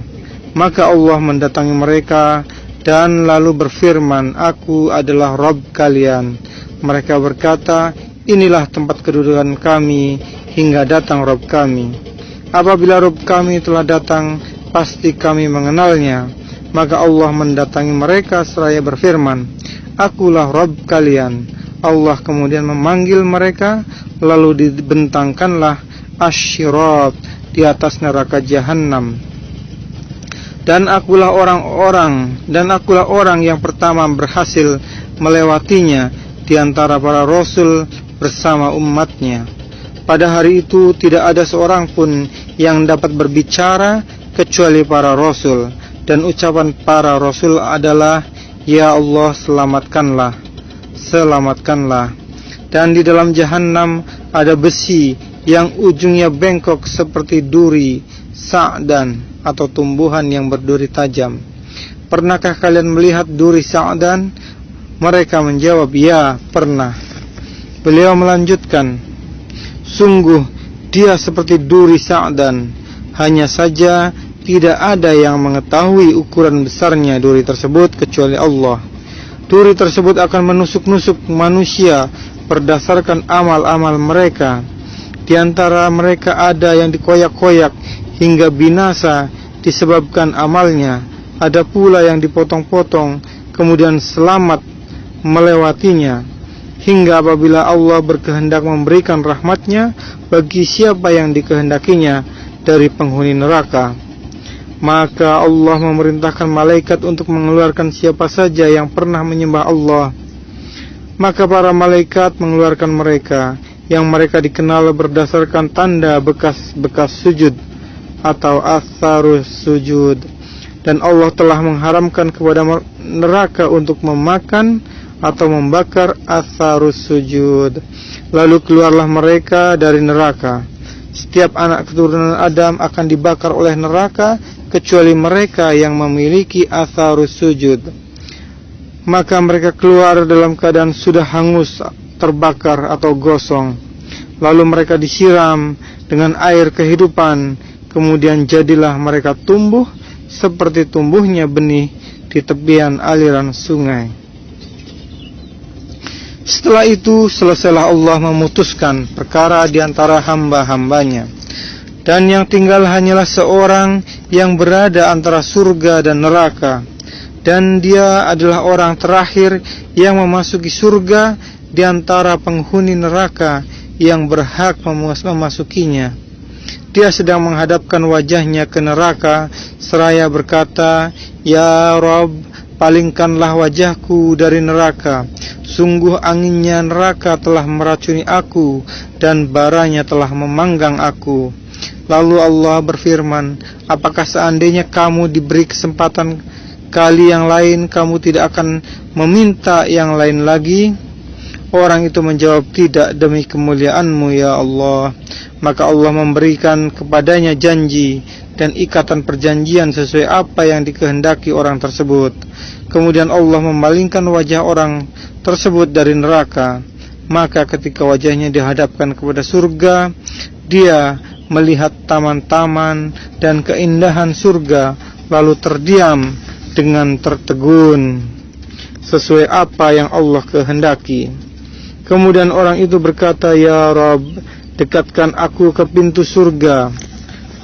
Maka Allah mendatangi mereka dan lalu berfirman, aku adalah Rabb kalian. Mereka berkata, inilah tempat kedudukan kami hingga datang Rabb kami. Apabila Rabb kami telah datang, pasti kami mengenalnya. Maka Allah mendatangi mereka seraya berfirman, akulah Rabb kalian. Allah kemudian memanggil mereka, lalu dibentangkanlah asy-syirat di atas neraka jahanam. Dan akulah orang yang pertama berhasil melewatinya di antara para rasul bersama umatnya. Pada hari itu tidak ada seorang pun yang dapat berbicara kecuali para rasul, dan ucapan para rasul adalah, ya Allah, selamatkanlah, selamatkanlah. Dan di dalam jahanam ada besi yang ujungnya bengkok seperti duri sa'dan atau tumbuhan yang berduri tajam. Pernahkah kalian melihat duri sa'dan? Mereka menjawab, ya, pernah. Beliau melanjutkan, sungguh dia seperti duri sa'dan, hanya saja tidak ada yang mengetahui ukuran besarnya duri tersebut kecuali Allah. Duri tersebut akan menusuk-nusuk manusia berdasarkan amal-amal mereka. Di antara mereka ada yang dikoyak-koyak hingga binasa disebabkan amalnya. Ada pula yang dipotong-potong kemudian selamat melewatinya. Hingga apabila Allah berkehendak memberikan rahmatnya bagi siapa yang dikehendakinya dari penghuni neraka, maka Allah memerintahkan malaikat untuk mengeluarkan siapa saja yang pernah menyembah Allah. Maka para malaikat mengeluarkan mereka yang mereka dikenal berdasarkan tanda bekas-bekas sujud atau atharus sujud. Dan Allah telah mengharamkan kepada neraka untuk memakan atau membakar atharus sujud. Lalu keluarlah mereka dari neraka. Setiap anak keturunan Adam akan dibakar oleh neraka kecuali mereka yang memiliki atharus sujud. Maka mereka keluar dalam keadaan sudah hangus, terbakar atau gosong. Lalu mereka disiram dengan air kehidupan, kemudian jadilah mereka tumbuh seperti tumbuhnya benih di tepian aliran sungai. Setelah itu selesailah Allah memutuskan perkara di antara hamba-hambanya, dan yang tinggal hanyalah seorang yang berada antara surga dan neraka, dan dia adalah orang terakhir yang memasuki surga di antara penghuni neraka yang berhak memasukinya. Dia sedang menghadapkan wajahnya ke neraka seraya berkata, ya Rabb, palingkanlah wajahku dari neraka. Sungguh anginnya neraka telah meracuni aku dan baranya telah memanggang aku. Lalu Allah berfirman, apakah seandainya kamu diberi kesempatan kali yang lain, kamu tidak akan meminta yang lain lagi? Orang itu menjawab, tidak, demi kemuliaan-Mu ya Allah. Maka Allah memberikan kepadanya janji dan ikatan perjanjian sesuai apa yang dikehendaki orang tersebut. Kemudian Allah memalingkan wajah orang tersebut dari neraka. Maka ketika wajahnya dihadapkan kepada surga, dia melihat taman-taman dan keindahan surga, lalu terdiam dengan tertegun sesuai apa yang Allah kehendaki. Kemudian orang itu berkata, ya Rabb, dekatkan aku ke pintu surga.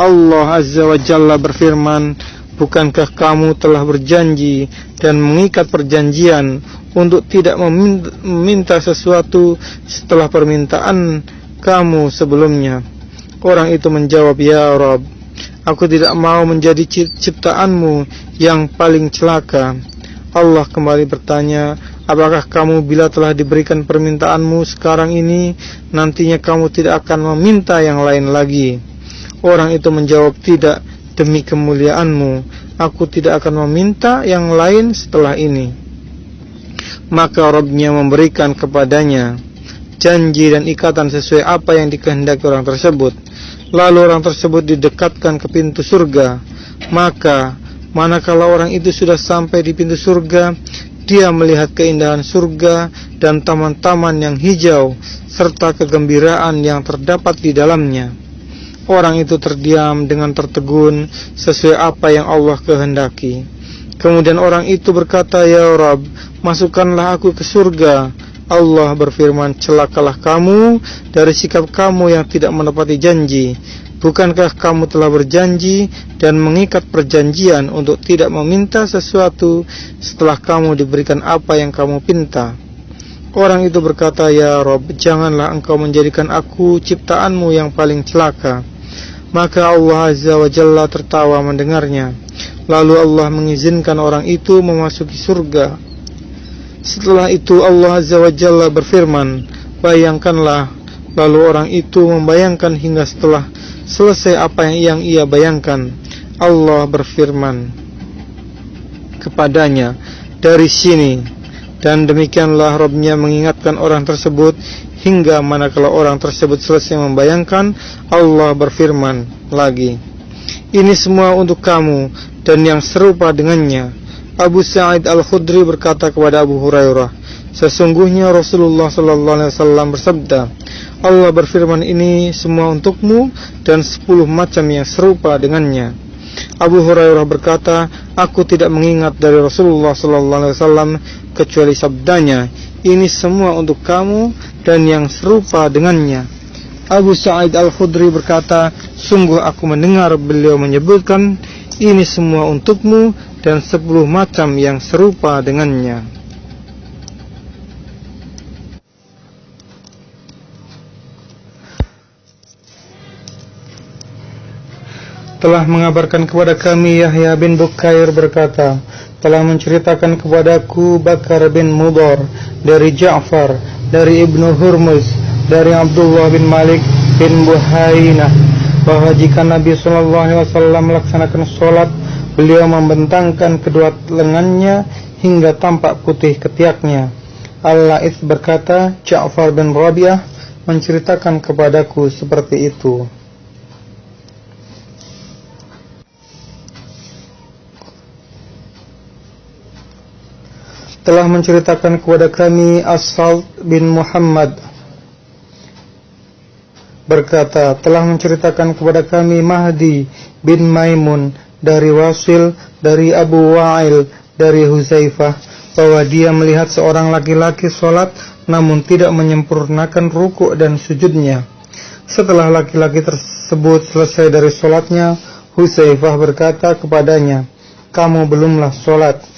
Allah Azza wa Jalla berfirman, bukankah kamu telah berjanji dan mengikat perjanjian untuk tidak meminta sesuatu setelah permintaan kamu sebelumnya? Orang itu menjawab, ya Rabb, aku tidak mau menjadi ciptaanmu yang paling celaka. Allah kembali bertanya, Apakah kamu bila telah diberikan permintaanmu sekarang ini, nantinya kamu tidak akan meminta yang lain lagi? Orang itu menjawab, tidak, demi kemuliaanmu, aku tidak akan meminta yang lain setelah ini. Maka Rabb-Nya memberikan kepadanya janji dan ikatan sesuai apa yang dikehendaki orang tersebut. Lalu orang tersebut didekatkan ke pintu surga. Maka manakala orang itu sudah sampai di pintu surga, dia melihat keindahan surga dan taman-taman yang hijau serta kegembiraan yang terdapat di dalamnya. Orang itu terdiam dengan tertegun sesuai apa yang Allah kehendaki. Kemudian orang itu berkata, ya Rabb, masukkanlah aku ke surga. Allah berfirman, celakalah kamu dari sikap kamu yang tidak menepati janji. Bukankah kamu telah berjanji dan mengikat perjanjian untuk tidak meminta sesuatu setelah kamu diberikan apa yang kamu pinta? Orang itu berkata, ya Rabb, janganlah engkau menjadikan aku ciptaanmu yang paling celaka. Maka Allah Azza wa Jalla tertawa mendengarnya. Lalu Allah mengizinkan orang itu memasuki surga. Setelah itu Allah Azza wa Jalla berfirman, bayangkanlah. Lalu orang itu membayangkan hingga setelah selesai apa yang ia bayangkan. Allah berfirman kepadanya, dari sini. Dan demikianlah Rabb-Nya mengingatkan orang tersebut hingga manakala orang tersebut selesai membayangkan. Allah berfirman lagi, ini semua untuk kamu dan yang serupa dengannya. Abu Sa'id Al-Khudri berkata kepada Abu Hurairah, sesungguhnya Rasulullah SAW bersabda, Allah berfirman, ini semua untukmu dan 10 macam yang serupa dengannya. Abu Hurairah berkata, aku tidak mengingat dari Rasulullah SAW kecuali sabdanya, ini semua untuk kamu dan yang serupa dengannya. Abu Sa'id Al-Khudri berkata, sungguh aku mendengar beliau menyebutkan, ini semua untukmu dan 10 macam yang serupa dengannya. Telah mengabarkan kepada kami Yahya bin Bukair berkata, telah menceritakan kepadaku Bakar bin Mudhar dari Ja'far, dari Ibnu Hurmuz, dari Abdullah bin Malik bin Buhainah, bahwa jika Nabi SAW melaksanakan sholat, beliau membentangkan kedua lengannya hingga tampak putih ketiaknya. Al-Laits berkata, Ja'far bin Rabi'ah menceritakan kepadaku seperti itu. Telah menceritakan kepada kami As-Salt bin Muhammad berkata, telah menceritakan kepada kami Mahdi bin Maimun dari Wasil, dari Abu Wa'il, dari Huzaifah, bahwa dia melihat seorang laki-laki sholat namun tidak menyempurnakan rukuk dan sujudnya. Setelah laki-laki tersebut selesai dari sholatnya, Huzaifah berkata kepadanya, kamu belumlah sholat.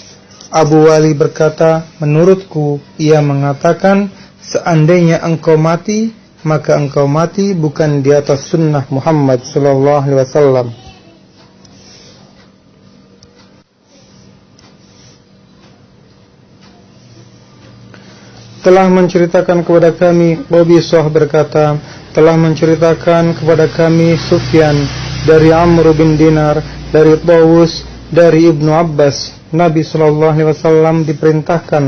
Abu Wali berkata, menurutku ia mengatakan, seandainya engkau mati, maka engkau mati bukan di atas sunnah Muhammad SAW. Telah menceritakan kepada kami Qabisah berkata, telah menceritakan kepada kami Sufyan dari Amr bin Dinar, dari Tawus, dari Ibnu Abbas, Nabi SAW diperintahkan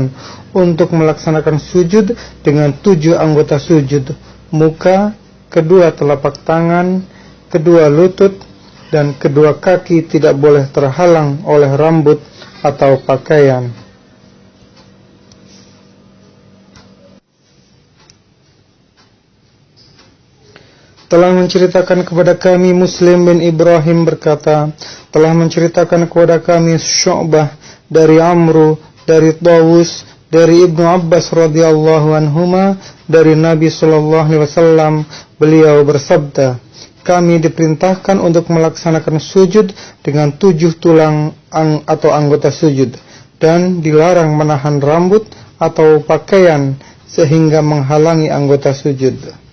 untuk melaksanakan sujud dengan 7 anggota sujud: muka, kedua telapak tangan, kedua lutut, dan kedua kaki tidak boleh terhalang oleh rambut atau pakaian. Telah menceritakan kepada kami Muslim bin Ibrahim berkata, telah menceritakan kepada kami Syu'bah dari Amru, dari Tawus, dari Ibnu Abbas radhiyallahu anhuma, dari Nabi SAW, beliau bersabda, kami diperintahkan untuk melaksanakan sujud dengan 7 tulang atau anggota sujud, dan dilarang menahan rambut atau pakaian sehingga menghalangi anggota sujud.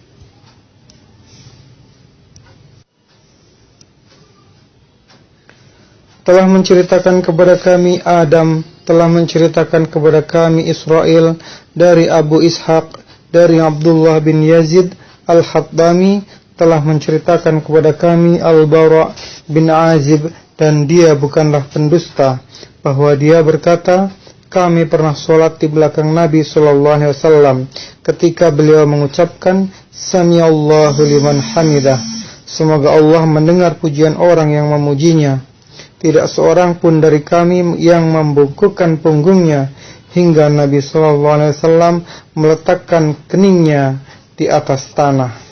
Telah menceritakan kepada kami Adam telah menceritakan kepada kami Israel dari Abu Ishaq dari Abdullah bin Yazid Al-Haddami, telah menceritakan kepada kami Al-Bara bin Azib, dan dia bukanlah pendusta, bahwa dia berkata, kami pernah sholat di belakang Nabi SAW ketika beliau mengucapkan Samiallahu liman hamidah. Semoga Allah mendengar pujian orang yang memujinya. Tidak seorang pun dari kami yang membungkukkan punggungnya hingga Nabi SAW meletakkan keningnya di atas tanah.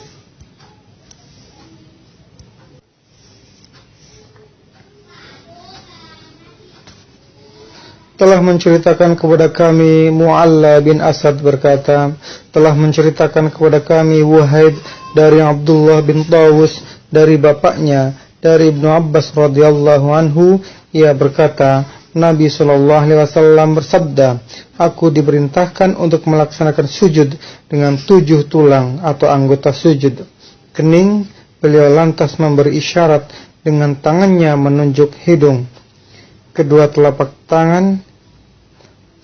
Telah menceritakan kepada kami Mu'alla bin Asad berkata, telah menceritakan kepada kami Wahid dari Abdullah bin Tawus dari bapaknya dari Ibnu Abbas radhiyallahu anhu, ia berkata, Nabi SAW bersabda, aku diperintahkan untuk melaksanakan sujud dengan 7 tulang atau anggota sujud. Kening, beliau lantas memberi isyarat dengan tangannya menunjuk hidung, kedua telapak tangan,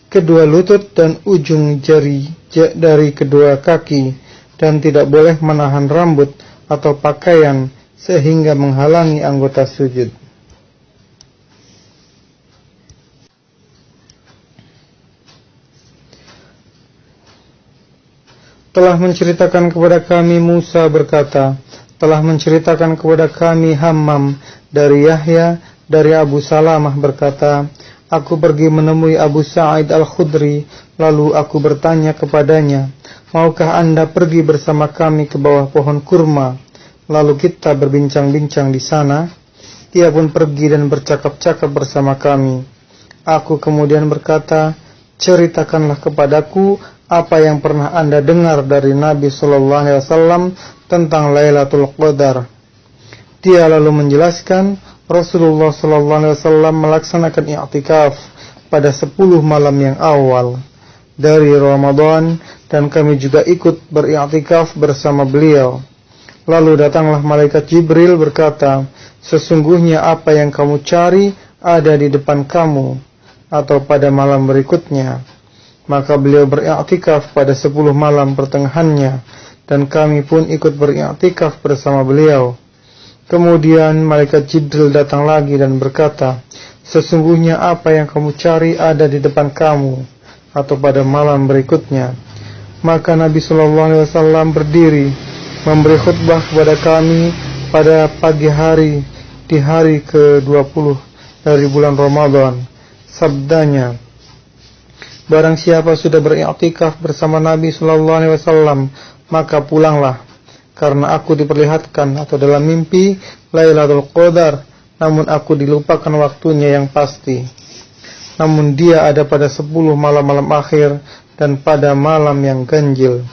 kedua lutut dan ujung jari dari kedua kaki, dan tidak boleh menahan rambut atau pakaian sehingga menghalangi anggota sujud. Telah menceritakan kepada kami Musa berkata, telah menceritakan kepada kami Hammam dari Yahya dari Abu Salamah berkata, aku pergi menemui Abu Sa'id Al-Khudri, lalu aku bertanya kepadanya, maukah Anda pergi bersama kami ke bawah pohon kurma, lalu kita berbincang-bincang di sana? Dia pun pergi dan bercakap-cakap bersama kami. Aku kemudian berkata, ceritakanlah kepadaku apa yang pernah Anda dengar dari Nabi SAW tentang Lailatul Qadar. Dia lalu menjelaskan, Rasulullah SAW melaksanakan i'tikaf pada 10 malam yang awal dari Ramadan, dan kami juga ikut beriktikaf bersama beliau. Lalu datanglah malaikat Jibril berkata, sesungguhnya apa yang kamu cari ada di depan kamu, atau pada malam berikutnya. Maka beliau beriktikaf pada 10 malam pertengahannya, dan kami pun ikut beriktikaf bersama beliau. Kemudian malaikat Jibril datang lagi dan berkata, sesungguhnya apa yang kamu cari ada di depan kamu, atau pada malam berikutnya. Maka Nabi SAW berdiri memberi khutbah kepada kami pada pagi hari di hari ke-20 dari bulan Ramadan. Sabdanya, barang siapa sudah beriktikaf bersama Nabi SAW, maka pulanglah, karena aku diperlihatkan atau dalam mimpi Lailatul Qadar, namun aku dilupakan waktunya yang pasti. Namun dia ada pada 10 malam-malam akhir dan pada malam yang ganjil.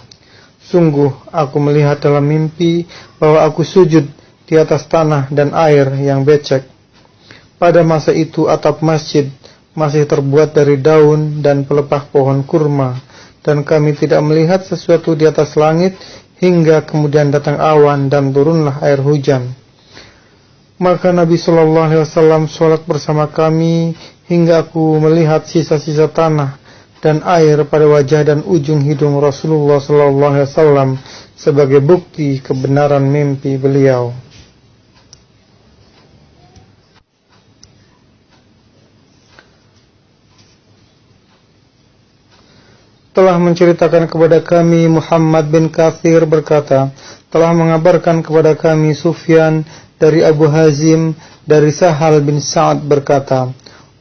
Sungguh aku melihat dalam mimpi bahwa aku sujud di atas tanah dan air yang becek. Pada masa itu atap masjid masih terbuat dari daun dan pelepah pohon kurma, dan kami tidak melihat sesuatu di atas langit hingga kemudian datang awan dan turunlah air hujan. Maka Nabi SAW sholat bersama kami hingga aku melihat sisa-sisa tanah dan air pada wajah dan ujung hidung Rasulullah SAW sebagai bukti kebenaran mimpi beliau. Telah menceritakan kepada kami Muhammad bin Katsir berkata, telah mengabarkan kepada kami Sufyan dari Abu Hazim dari Sahal bin Sa'ad berkata,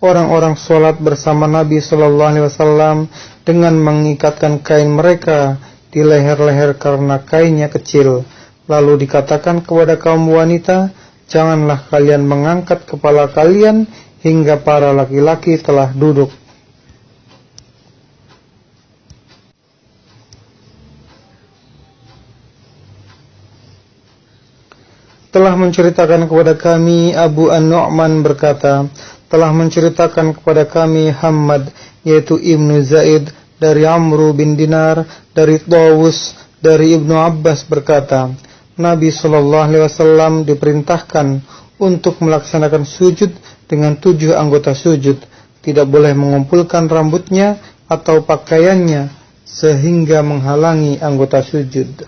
orang-orang sholat bersama Nabi SAW dengan mengikatkan kain mereka di leher-leher karena kainnya kecil. Lalu dikatakan kepada kaum wanita, janganlah kalian mengangkat kepala kalian hingga para laki-laki telah duduk. Telah menceritakan kepada kami Abu An-Nu'man berkata, telah menceritakan kepada kami Hammad, yaitu Ibnu Zaid dari Amru bin Dinar dari Tawus dari Ibnu Abbas berkata, Nabi SAW diperintahkan untuk melaksanakan sujud dengan 7 anggota sujud, tidak boleh mengumpulkan rambutnya atau pakaiannya sehingga menghalangi anggota sujud.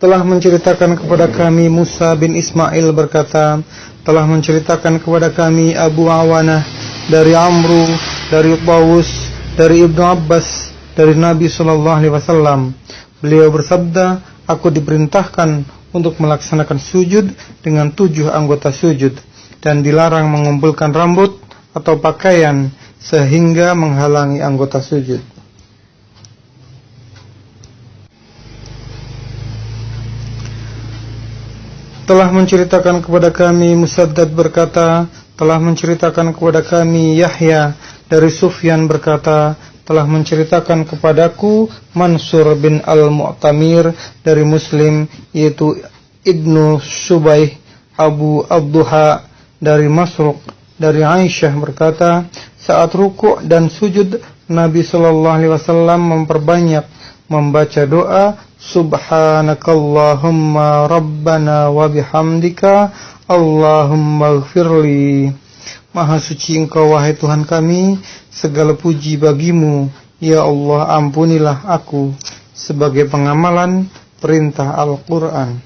Telah menceritakan kepada kami Musa bin Ismail berkata, telah menceritakan kepada kami Abu Awanah dari Amru, dari Tawus, dari Ibnu Abbas, dari Nabi SAW. Beliau bersabda, aku diperintahkan untuk melaksanakan sujud dengan 7 anggota sujud dan dilarang mengumpulkan rambut atau pakaian sehingga menghalangi anggota sujud. Telah menceritakan kepada kami Musaddad berkata, telah menceritakan kepada kami Yahya dari Sufyan berkata, telah menceritakan kepadaku Mansur bin Al-Mu'tamir dari Muslim, yaitu Ibnu Subaih Abu Abduha dari Masruq dari Aisyah berkata, saat ruku' dan sujud Nabi SAW memperbanyak membaca doa Subhanakallahumma Rabbana wa bihamdika Allahumma ighfirli. Maha suci Engkau wahai Tuhan kami, segala puji bagimu, ya Allah ampunilah aku, sebagai pengamalan perintah Al-Quran.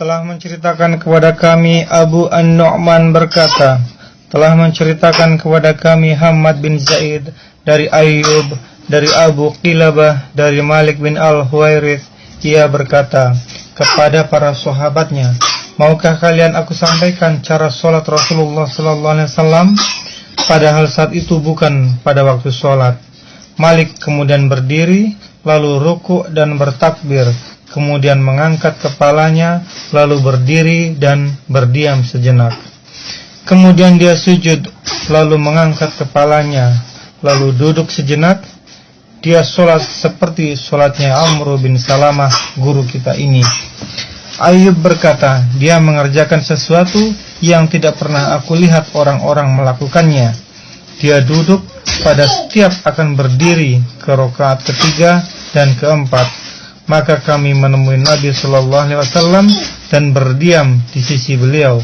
Telah menceritakan kepada kami Abu An-Nu'man berkata, telah menceritakan kepada kami Hamad bin Zaid dari Ayyub, dari Abu Qilabah, dari Malik bin Al-Huwairith. Ia berkata kepada para sahabatnya, maukah kalian aku sampaikan cara sholat Rasulullah SAW? Padahal saat itu bukan pada waktu sholat. Malik kemudian berdiri, lalu ruku' dan bertakbir, kemudian mengangkat kepalanya, lalu berdiri dan berdiam sejenak. Kemudian dia sujud, lalu mengangkat kepalanya, lalu duduk sejenak. Dia sholat seperti sholatnya Amr bin Salamah, guru kita ini. Ayyub berkata, dia mengerjakan sesuatu yang tidak pernah aku lihat orang-orang melakukannya. Dia duduk pada setiap akan berdiri ke rakaat ketiga dan keempat. Maka kami menemui Nabi SAW dan berdiam di sisi beliau.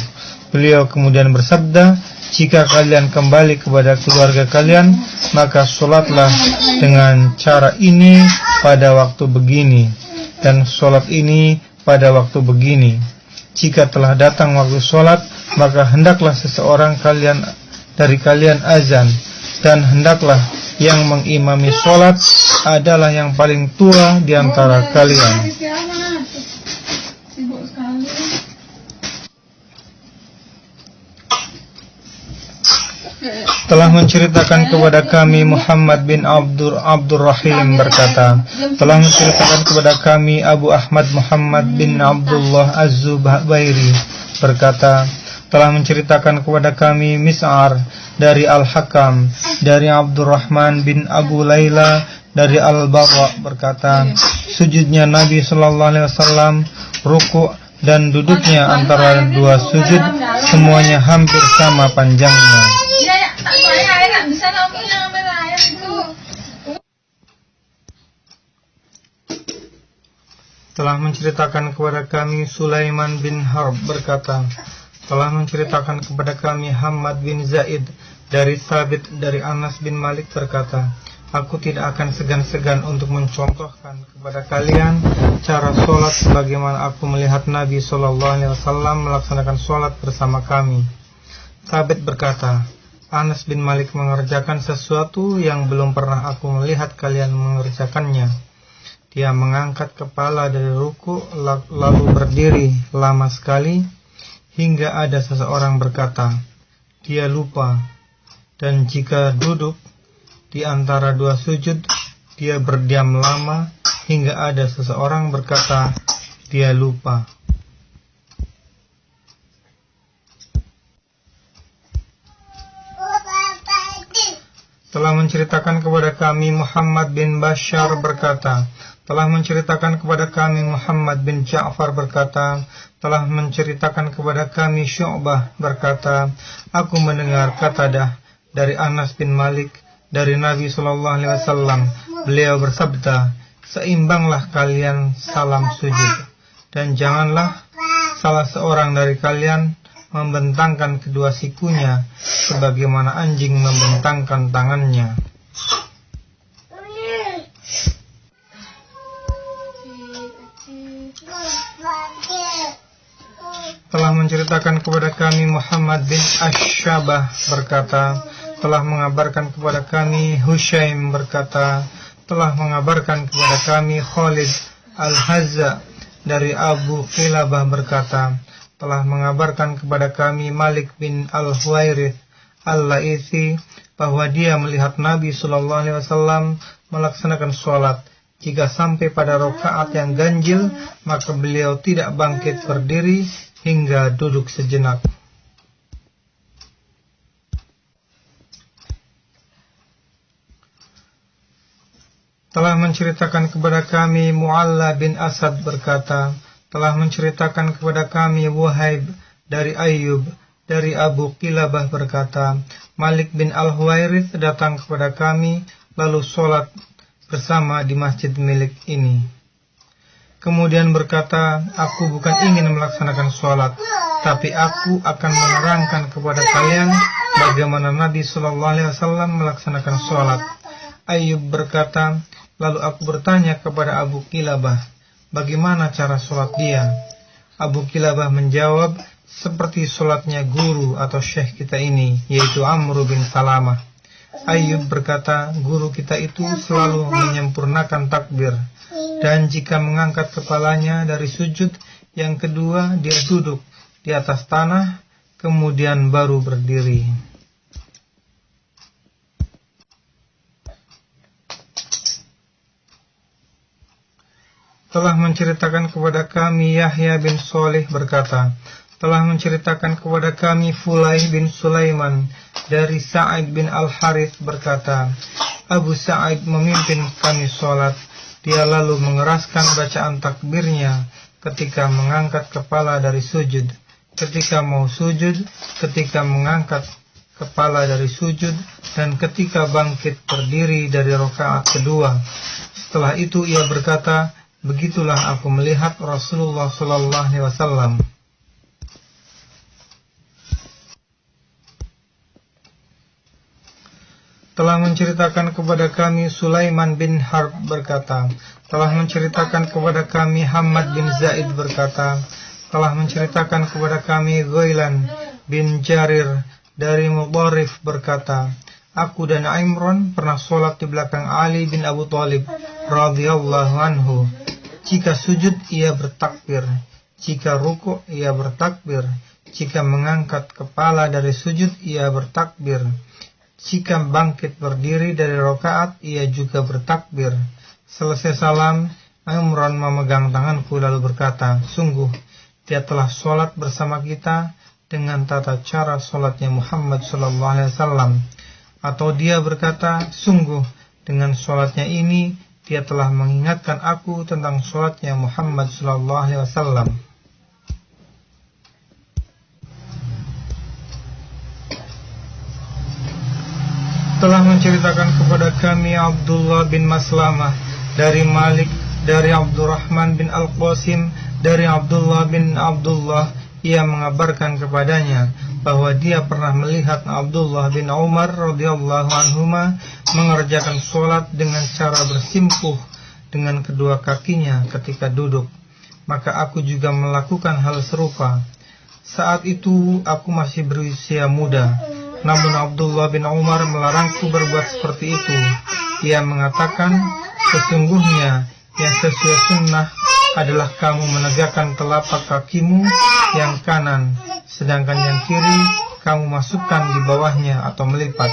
Beliau kemudian bersabda, jika kalian kembali kepada keluarga kalian, maka sholatlah dengan cara ini pada waktu begini, dan sholat ini pada waktu begini. Jika telah datang waktu sholat, maka hendaklah seseorang dari kalian azan, dan hendaklah yang mengimami sholat adalah yang paling tua di antara kalian. Telah menceritakan kepada kami Muhammad bin Abdurrahim berkata, telah menceritakan kepada kami Abu Ahmad Muhammad bin Abdullah Az-Zubairi berkata, telah menceritakan kepada kami Mis'ar dari Al-Hakam, dari Abdurrahman bin Abu Layla dari Al-Barra berkata, sujudnya Nabi SAW, ruku' dan duduknya antara 2 sujud semuanya hampir sama panjangnya. Telah menceritakan kepada kami Sulaiman bin Harb berkata, telah menceritakan kepada kami Hamad bin Zaid dari Thabit dari Anas bin Malik berkata, aku tidak akan segan-segan untuk mencontohkan kepada kalian cara sholat sebagaimana aku melihat Nabi SAW melaksanakan sholat bersama kami. Thabit berkata, Anas bin Malik mengerjakan sesuatu yang belum pernah aku melihat kalian mengerjakannya. Dia mengangkat kepala dari ruku lalu berdiri lama sekali hingga ada seseorang berkata, dia lupa. Dan jika duduk di antara 2 sujud, dia berdiam lama hingga ada seseorang berkata, dia lupa. Telah menceritakan kepada kami Muhammad bin Bashar berkata, telah menceritakan kepada kami Muhammad bin Ja'far berkata, telah menceritakan kepada kami Syu'bah berkata, aku mendengar Qatadah dari Anas bin Malik dari Nabi Shallallahu Alaihi Wasallam. Beliau bersabda, seimbanglah kalian salam sujud, dan janganlah salah seorang dari kalian membentangkan kedua sikunya sebagaimana anjing membentangkan tangannya. Telah menceritakan kepada kami Muhammad bin Ash-Shabah berkata, telah mengabarkan kepada kami Hushaim berkata, telah mengabarkan kepada kami Khalid Al-Hazza dari Abu Qilabah berkata, telah mengabarkan kepada kami Malik bin Al-Huwairith Al-Laithi bahwa dia melihat Nabi SAW melaksanakan sholat. Jika sampai pada rakaat yang ganjil, maka beliau tidak bangkit berdiri hingga duduk sejenak. Telah menceritakan kepada kami Mu'alla bin Asad berkata, telah menceritakan kepada kami Wuhaib dari Ayyub dari Abu Qilabah berkata, Malik bin Al-Huwairith datang kepada kami lalu sholat bersama di masjid milik ini. Kemudian berkata, aku bukan ingin melaksanakan sholat, tapi aku akan menerangkan kepada kalian bagaimana Nabi SAW melaksanakan sholat. Ayyub berkata, lalu aku bertanya kepada Abu Qilabah, bagaimana cara sholat dia? Abu Qilabah menjawab, seperti sholatnya guru atau syekh kita ini, yaitu Amr bin Salamah. Ayyub berkata, guru kita itu selalu menyempurnakan takbir, dan jika mengangkat kepalanya dari sujud, yang kedua dia duduk di atas tanah, kemudian baru berdiri. Telah menceritakan kepada kami Yahya bin Sholih berkata, telah menceritakan kepada kami Fulaih bin Sulaiman dari Sa'id bin Al-Harith berkata, Abu Sa'id memimpin kami sholat. Dia lalu mengeraskan bacaan takbirnya ketika mengangkat kepala dari sujud, ketika mau sujud, ketika mengangkat kepala dari sujud, dan ketika bangkit berdiri dari rakaat kedua. Setelah itu ia berkata, begitulah aku melihat Rasulullah SAW. Telah menceritakan kepada kami Sulaiman bin Harb berkata, telah menceritakan kepada kami Hamad bin Zaid berkata, telah menceritakan kepada kami Ghailan bin Jarir dari Mudharif berkata, aku dan Imran pernah sholat di belakang Ali bin Abu Thalib radhiyallahu anhu. Jika sujud ia bertakbir, jika rukuk ia bertakbir, jika mengangkat kepala dari sujud ia bertakbir, jika bangkit berdiri dari rakaat ia juga bertakbir. Selesai salam, Imran memegang tanganku lalu berkata, sungguh dia telah sholat bersama kita dengan tata cara sholatnya Muhammad SAW. Atau dia berkata, sungguh dengan sholatnya ini dia telah mengingatkan aku tentang sholatnya Muhammad SAW. Telah menceritakan kepada kami Abdullah bin Maslamah dari Malik, dari Abdurrahman bin Al-Qasim, dari Abdullah bin Abdullah. Ia mengabarkan kepadanya bahwa dia pernah melihat Abdullah bin Umar radhiyallahu anhuma mengerjakan sholat dengan cara bersimpuh dengan kedua kakinya ketika duduk. Maka aku juga melakukan hal serupa. Saat itu aku masih berusia muda. Namun Abdullah bin Umar melarangku berbuat seperti itu. Ia mengatakan, sesungguhnya yang sesuai sunnah adalah kamu menegakkan telapak kakimu yang kanan, sedangkan yang kiri kamu masukkan di bawahnya atau melipat.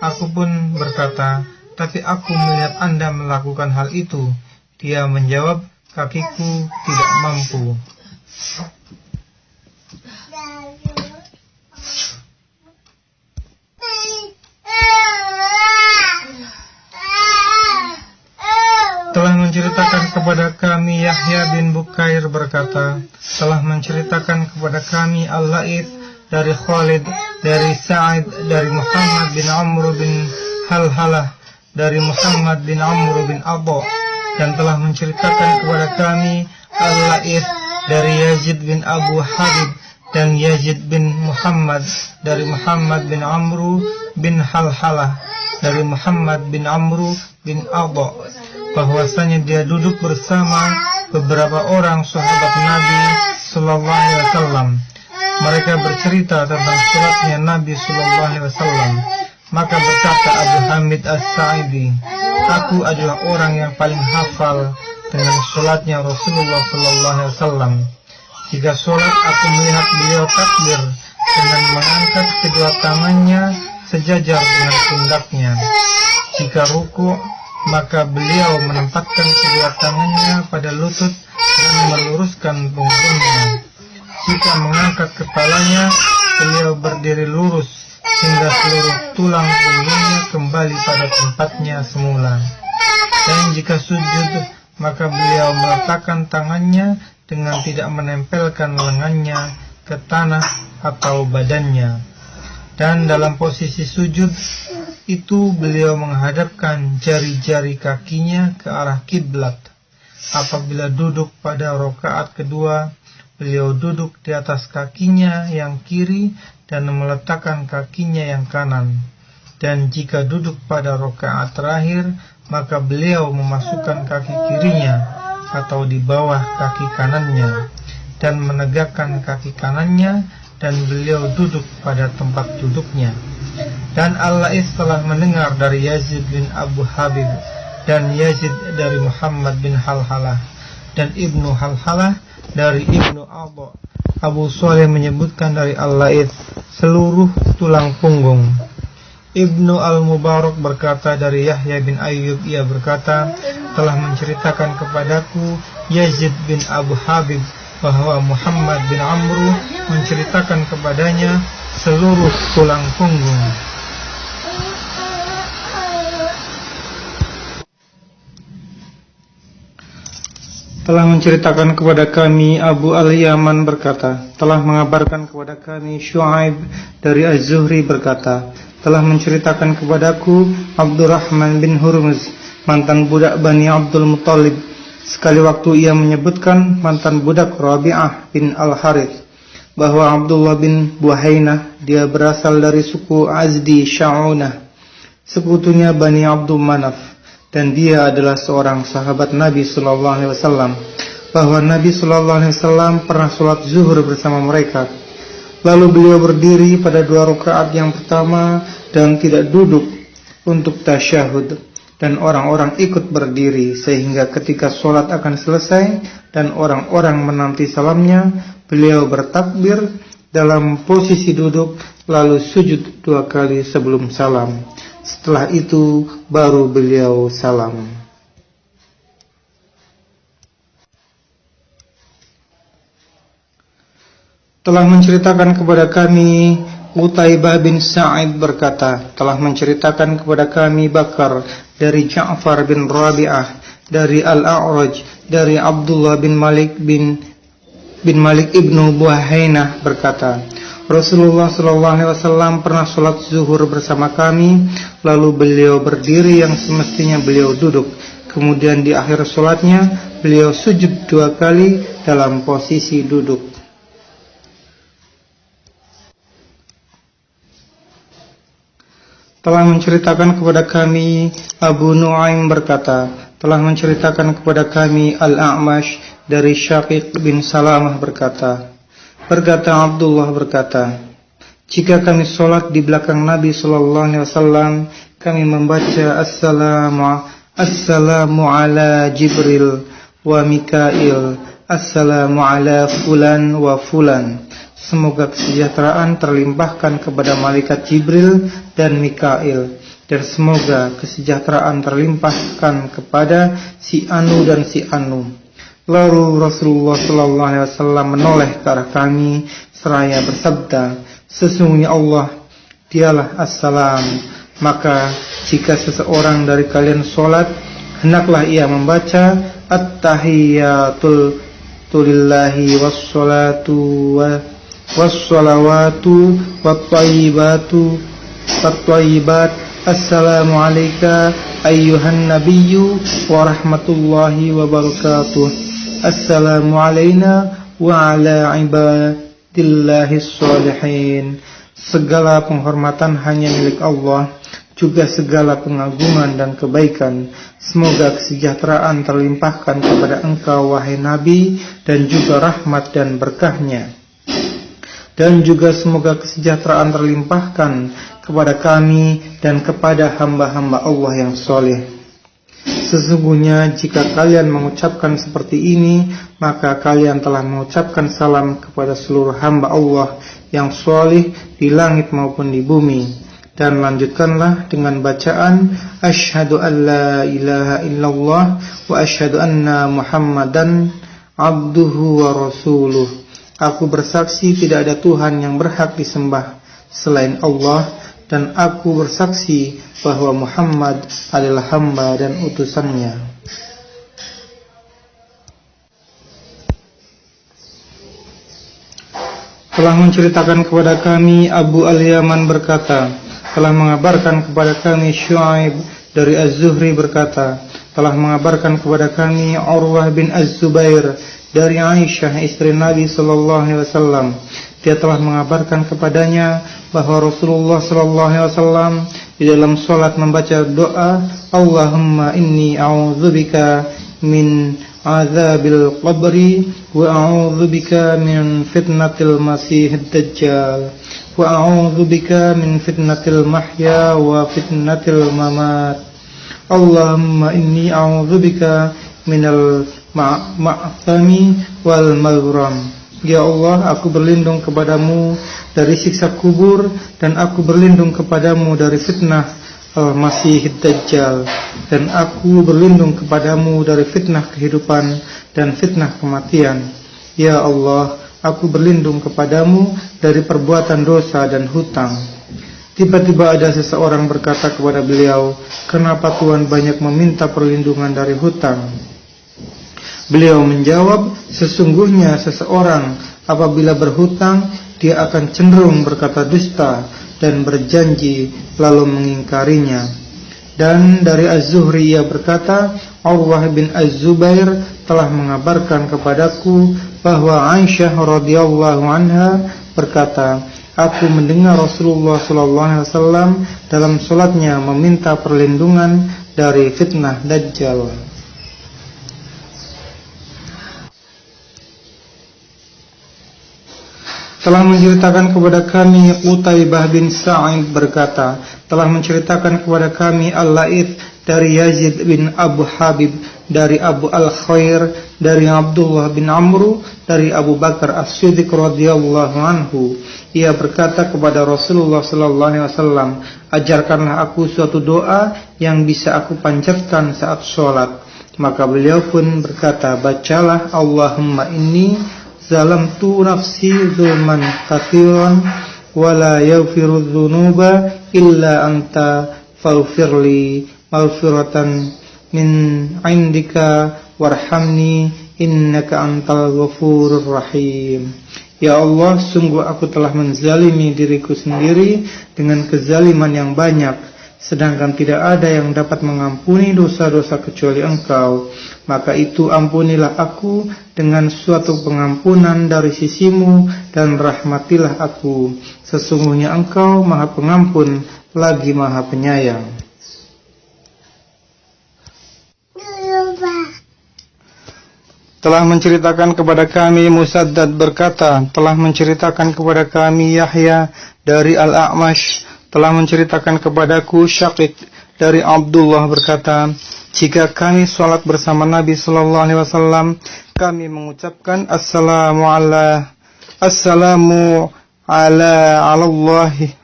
Aku pun berkata, tapi aku melihat Anda melakukan hal itu. Dia menjawab, kakiku tidak mampu. Telah menceritakan kepada kami Yahya bin Bukair berkata, telah menceritakan kepada kami Al-Laith dari Khalid, dari Sa'id, dari Muhammad bin Amr bin Halhalah dari Muhammad bin Amr bin Abba, dan telah menceritakan kepada kami Al-Laits dari Yazid bin Abu Habib dan Yazid bin Muhammad dari Muhammad bin Amr bin Halhalah dari Muhammad bin Amr bin Abba, bahwasanya dia duduk bersama beberapa orang sahabat Nabi sallallahu alaihi wasallam. Mereka bercerita tentang sholatnya Nabi sallallahu alaihi wasallam. Maka berkata Abu Hamid As-Sa'idi, aku adalah orang yang paling hafal dengan sholatnya Rasulullah sallallahu alaihi wasallam. Jika sholat aku melihat beliau takbir dengan mengangkat kedua tangannya sejajar dengan pundaknya. Jika ruku, maka beliau menempatkan kedua tangannya pada lutut dan meluruskan punggungnya. Jika mengangkat kepalanya, beliau berdiri lurus hingga seluruh tulang punggungnya kembali pada tempatnya semula. Dan jika sujud, maka beliau meletakkan tangannya dengan tidak menempelkan lengannya ke tanah atau badannya. Dan dalam posisi sujud itu beliau menghadapkan jari-jari kakinya ke arah kiblat. Apabila duduk pada rakaat kedua, beliau duduk di atas kakinya yang kiri dan meletakkan kakinya yang kanan. Dan jika duduk pada rakaat terakhir, maka beliau memasukkan kaki kirinya atau di bawah kaki kanannya dan menegakkan kaki kanannya, dan beliau duduk pada tempat duduknya. Dan Al-Laits telah mendengar dari Yazid bin Abu Habib dan Yazid dari Muhammad bin Halhalah dan Ibnu Halhalah dari Ibnu Abba. Abu Saleh menyebutkan dari Al-Laits seluruh tulang punggung. Ibnu Al-Mubarak berkata dari Yahya bin Ayyub, ia berkata, telah menceritakan kepadaku Yazid bin Abu Habib bahwa Muhammad bin Amr menceritakan kepadanya seluruh tulang punggung. Telah menceritakan kepada kami Abu Al-Yaman berkata, telah mengabarkan kepada kami Syu'aib dari Az-Zuhri berkata, telah menceritakan kepadaku Abdurrahman bin Hurmuz, mantan budak Bani Abdul Muttalib. Sekali waktu ia menyebutkan mantan budak Rabi'ah bin Al-Harith, bahwa Abdullah bin Buhainah, dia berasal dari suku Azdi Sya'unah, sekutunya Bani Abdul Manaf, dan dia adalah seorang sahabat Nabi sallallahu alaihi wasallam, bahwa Nabi sallallahu alaihi wasallam pernah sholat zuhur bersama mereka. Lalu beliau berdiri pada 2 rakaat yang pertama dan tidak duduk untuk tasyahud, dan orang-orang ikut berdiri, sehingga ketika sholat akan selesai dan orang-orang menanti salamnya, beliau bertakbir dalam posisi duduk, lalu sujud 2 kali sebelum salam. Setelah itu baru beliau salam. Telah menceritakan kepada kami Qutaibah bin Sa'id berkata, telah menceritakan kepada kami Bakar dari Ja'far bin Rabi'ah dari Al-A'raj dari Abdullah bin Malik ibnu Buhainah berkata, Rasulullah SAW pernah sholat zuhur bersama kami, lalu beliau berdiri yang semestinya beliau duduk. Kemudian di akhir sholatnya beliau sujud 2 kali dalam posisi duduk. Telah menceritakan kepada kami Abu Nu'aim berkata, telah menceritakan kepada kami Al-A'mash dari Syaqiq bin Salamah berkata Abdullah berkata, jika kami sholat di belakang Nabi sallallahu alaihi wasallam, kami membaca Assalamu ala Jibril wa Mikail, Assalamu ala fulan wa fulan. Semoga kesejahteraan terlimpahkan kepada malaikat Jibril dan Mikail, dan semoga kesejahteraan terlimpahkan kepada si Anu dan si Anu. Lalu Rasulullah SAW menoleh ke arah kami seraya bersabda, sesungguhnya Allah dialah As-Salam. Maka jika seseorang dari kalian sholat, hendaklah ia membaca At-Tahiyyatul lillahi wassalawatu wattayyibat Assalamu alayka ayyuhan nabiyyu wa rahmatullahi wa barakatuh. Assalamu alayna wa ala ibadillahis sholihin. Segala penghormatan hanya milik Allah, juga segala pengagungan dan kebaikan. Semoga kesejahteraan terlimpahkan kepada engkau wahai Nabi, dan juga rahmat dan berkahnya. Dan juga semoga kesejahteraan terlimpahkan kepada kami dan kepada hamba-hamba Allah yang soleh. Sesungguhnya jika kalian mengucapkan seperti ini, maka kalian telah mengucapkan salam kepada seluruh hamba Allah yang soleh di langit maupun di bumi. Dan lanjutkanlah dengan bacaan asyhadu an la ilaha illallah wa asyhadu anna Muhammadan abduhu wa rasuluh. Aku bersaksi tidak ada Tuhan yang berhak disembah selain Allah, dan aku bersaksi bahwa Muhammad adalah hamba dan utusannya. Telah menceritakan kepada kami Abu al-Yaman berkata, telah mengabarkan kepada kami Syuaib dari Az-Zuhri berkata, telah mengabarkan kepada kami Urwah bin Az-Zubair dari Aisyah istri Nabi sallallahu alaihi wasallam. Dia telah mengabarkan kepadanya bahwa Rasulullah sallallahu alaihi wasallam di dalam salat membaca doa, Allahumma inni a'udzubika min azabil qabri wa a'udzubika min fitnatil masiihid dajjal wa a'udzubika min fitnatil mahya wa fitnatil mamat. Allahumma inni a'udzubika minal ma'thami wal maghram. Ya Allah, aku berlindung kepadamu dari siksa kubur, dan aku berlindung kepadamu dari fitnah Al-Masihid Dajjal, dan aku berlindung kepadamu dari fitnah kehidupan dan fitnah kematian. Ya Allah, aku berlindung kepadamu dari perbuatan dosa dan hutang. Tiba-tiba ada seseorang berkata kepada beliau, kenapa Tuhan banyak meminta perlindungan dari hutang? Beliau menjawab, sesungguhnya seseorang apabila berhutang, dia akan cenderung berkata dusta dan berjanji lalu mengingkarinya. Dan dari Az-Zuhri ia berkata, Urwah bin Az-Zubair telah mengabarkan kepadaku bahwa Aisyah radhiyallahu anha berkata, aku mendengar Rasulullah sallallahu alaihi wasallam dalam salatnya meminta perlindungan dari fitnah Dajjal. Telah menceritakan kepada kami Qutaibah bin Sa'id berkata, telah menceritakan kepada kami Al-Laith dari Yazid bin Abu Habib, dari Abu Al-Khair, dari Abdullah bin Amru, dari Abu Bakar As-Siddiq radhiyallahu anhu. Ia berkata kepada Rasulullah sallallahu alaihi wasallam, ajarkanlah aku suatu doa yang bisa aku panjatkan saat sholat. Maka beliau pun berkata, bacalah Allahumma inni zalamtu nafsi zulman katsiran wa la yaghfiru dzunuba illa anta faghfirli maghfiratan min indika warhamni innaka antal ghafurur rahim. Ya Allah, sungguh aku telah menzalimi diriku sendiri dengan kezaliman yang banyak, sedangkan tidak ada yang dapat mengampuni dosa-dosa kecuali Engkau. Maka itu ampunilah aku dengan suatu pengampunan dari sisimu, dan rahmatilah aku. Sesungguhnya Engkau Maha Pengampun lagi Maha Penyayang. Telah menceritakan kepada kami Musaddad berkata, telah menceritakan kepada kami Yahya dari Al-A'mash, telah menceritakan kepadaku Syaqiq dari Abdullah berkata, jika kami sholat bersama Nabi sallallahu alaihi wasallam, kami mengucapkan assalamu ala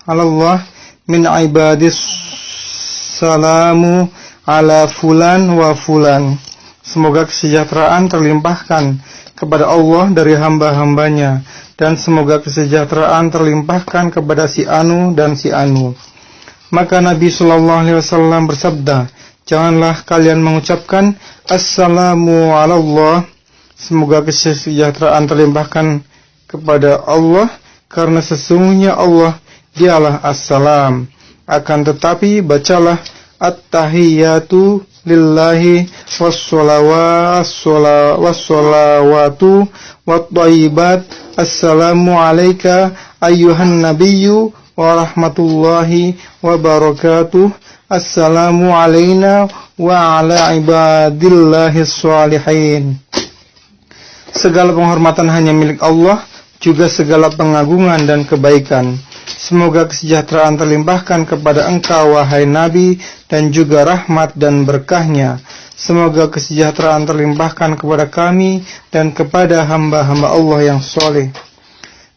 Allah min ibadis salamu ala fulan wa fulan. Semoga kesejahteraan terlimpahkan kepada Allah dari hamba-hambanya, dan semoga kesejahteraan terlimpahkan kepada si Anu dan si Anu. Maka Nabi sallallahu alaihi wasallam bersabda, janganlah kalian mengucapkan assalamu ala Allah, semoga kesejahteraan terlimpahkan kepada Allah, karena sesungguhnya Allah dialah assalam. Akan tetapi bacalah at-tahiyatu lillahi wassalawatu wattayyibat. Assalamu alayka ayyuhan nabiyyu wa rahmatullahi wa barakatuh. Assalamu alayna wa ala ibadillahis shalihin. Segala penghormatan hanya milik Allah, juga segala pengagungan dan kebaikan. Semoga kesejahteraan terlimpahkan kepada engkau, wahai Nabi, dan juga rahmat dan berkahnya. Semoga kesejahteraan terlimpahkan kepada kami dan kepada hamba-hamba Allah yang soleh.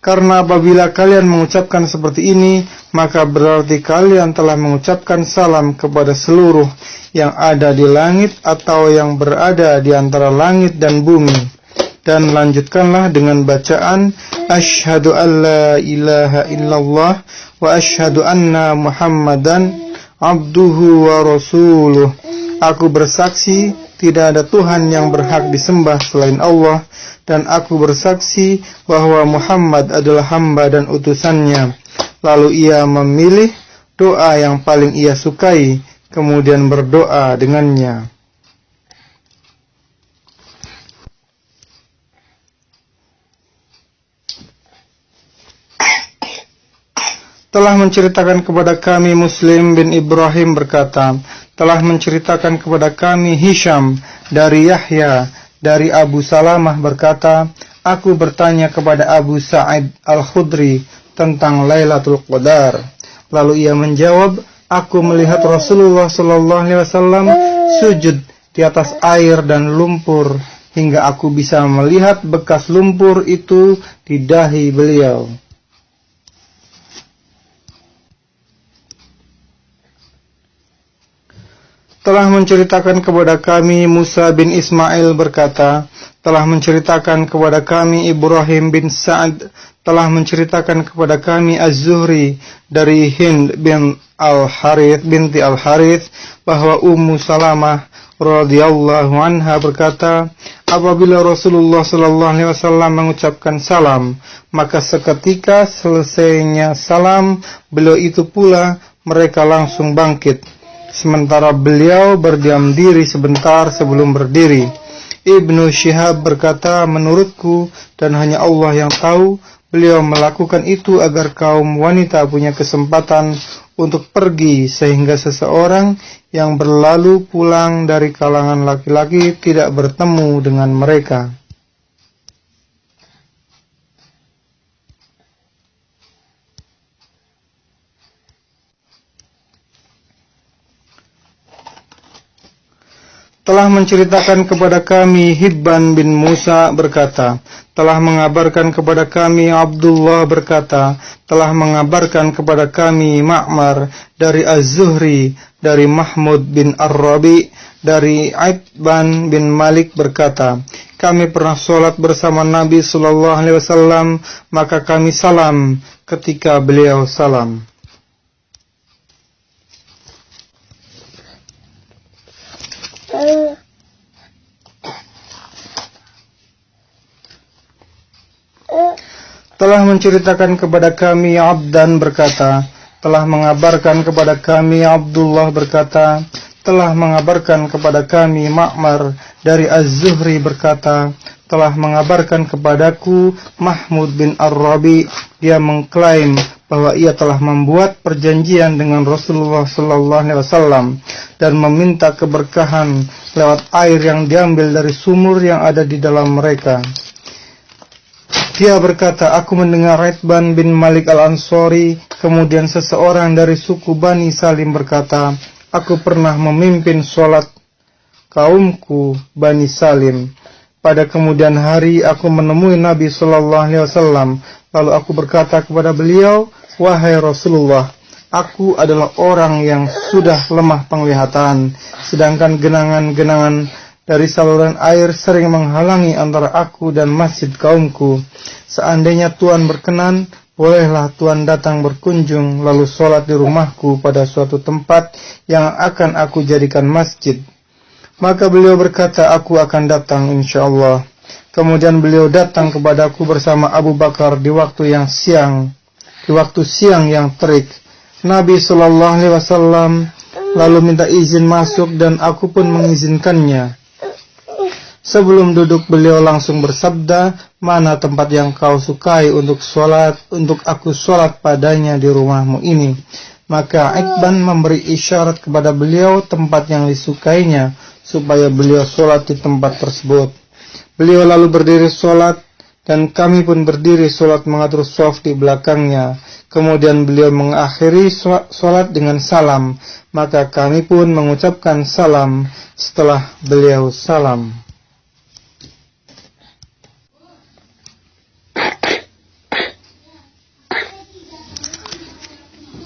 Karena apabila kalian mengucapkan seperti ini, maka berarti kalian telah mengucapkan salam kepada seluruh yang ada di langit atau yang berada di antara langit dan bumi. Dan lanjutkanlah dengan bacaan asyhadu alla ilaha illallah wa asyhadu anna muhammadan abduhu wa rasuluh. Aku bersaksi tidak ada Tuhan yang berhak disembah selain Allah, dan aku bersaksi bahwa Muhammad adalah hamba dan utusannya. Lalu ia memilih doa yang paling ia sukai, kemudian berdoa dengannya. Telah menceritakan kepada kami Muslim bin Ibrahim berkata, telah menceritakan kepada kami Hisham dari Yahya dari Abu Salamah berkata, aku bertanya kepada Abu Sa'id Al-Khudri tentang Lailatul Qadar. Lalu ia menjawab, aku melihat Rasulullah SAW sujud di atas air dan lumpur, hingga aku bisa melihat bekas lumpur itu di dahi beliau. Telah menceritakan kepada kami Musa bin Ismail berkata, telah menceritakan kepada kami Ibrahim bin Sa'ad, telah menceritakan kepada kami Az-Zuhri dari Hind bin Al-Harith binti Al-Harith bahwa Ummu Salamah radhiyallahu anha berkata, apabila Rasulullah SAW mengucapkan salam, maka seketika selesainya salam, beliau itu pula mereka langsung bangkit. Sementara beliau berdiam diri sebentar sebelum berdiri. Ibnu Syihab berkata, menurutku dan hanya Allah yang tahu, beliau melakukan itu agar kaum wanita punya kesempatan untuk pergi, sehingga seseorang yang berlalu pulang dari kalangan laki-laki tidak bertemu dengan mereka. Telah menceritakan kepada kami Hibban bin Musa berkata, telah mengabarkan kepada kami Abdullah berkata, telah mengabarkan kepada kami Ma'mar dari Az-Zuhri dari Mahmud bin Ar-Rabi dari Aitban bin Malik berkata, kami pernah sholat bersama Nabi SAW, maka kami salam ketika beliau salam. Telah menceritakan kepada kami Abdan berkata, telah mengabarkan kepada kami Abdullah berkata, telah mengabarkan kepada kami Ma'mar dari Az-Zuhri berkata, telah mengabarkan kepadaku Mahmud bin Ar-Rabi, dia mengklaim bahwa ia telah membuat perjanjian dengan Rasulullah SAW dan meminta keberkahan lewat air yang diambil dari sumur yang ada di dalam mereka. Dia berkata, aku mendengar Aitban bin Malik al-Ansari, kemudian seseorang dari suku Bani Salim berkata, aku pernah memimpin sholat kaumku Bani Salim. Pada kemudian hari aku menemui Nabi SAW, lalu aku berkata kepada beliau, wahai Rasulullah, aku adalah orang yang sudah lemah penglihatan, sedangkan genangan-genangan dari saluran air sering menghalangi antara aku dan masjid kaumku. Seandainya Tuhan berkenan, bolehlah Tuhan datang berkunjung lalu sholat di rumahku pada suatu tempat yang akan aku jadikan masjid. Maka beliau berkata, aku akan datang insyaallah. Kemudian beliau datang kepadaku bersama Abu Bakar di waktu siang yang terik. Nabi Shallallahu Alaihi Wasallam lalu minta izin masuk dan aku pun mengizinkannya. Sebelum duduk beliau langsung bersabda, mana tempat yang kau sukai untuk aku sholat padanya di rumahmu ini. Maka Iqban memberi isyarat kepada beliau tempat yang disukainya supaya beliau sholat di tempat tersebut. Beliau lalu berdiri sholat dan kami pun berdiri sholat mengatur shaf di belakangnya. Kemudian beliau mengakhiri sholat dengan salam, maka kami pun mengucapkan salam setelah beliau salam.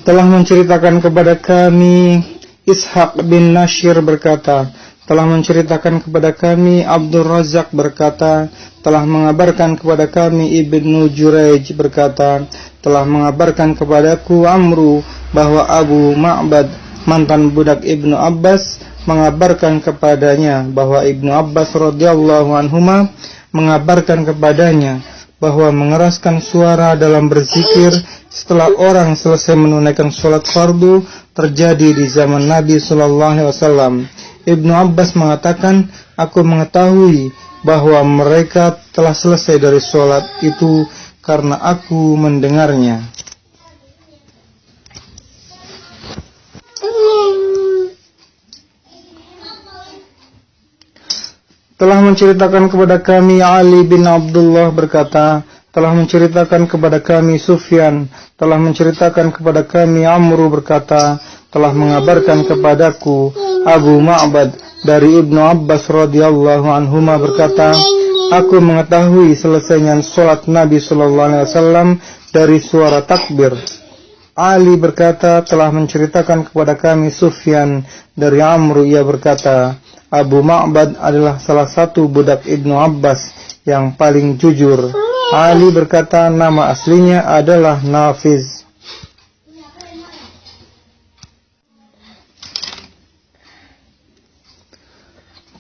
Telah menceritakan kepada kami Ishaq bin Nashir berkata, telah menceritakan kepada kami Abdul Razak berkata, telah mengabarkan kepada kami Ibnu Jurayj berkata, telah mengabarkan kepadaku Amru bahwa Abu Ma'bad mantan budak Ibnu Abbas mengabarkan kepadanya bahwa Ibnu Abbas radhiyallahu anhuma mengabarkan kepadanya bahwa mengeraskan suara dalam berzikir setelah orang selesai menunaikan sholat fardu terjadi di zaman Nabi Sallallahu Alaihi Wasallam. Ibnu Abbas mengatakan, aku mengetahui bahwa mereka telah selesai dari sholat itu karena aku mendengarnya. Telah menceritakan kepada kami Ali bin Abdullah berkata, telah menceritakan kepada kami Sufyan, telah menceritakan kepada kami Amru berkata, telah mengabarkan kepadaku Abu Ma'bad dari Ibnu Abbas radhiyallahu anhuma berkata, aku mengetahui selesainya sholat Nabi sallallahu alaihi wasallam dari suara takbir. Ali berkata, telah menceritakan kepada kami Sufyan dari Amru, ia berkata, Abu Ma'bad adalah salah satu budak Ibnu Abbas yang paling jujur. Ali berkata, nama aslinya adalah Nafiz.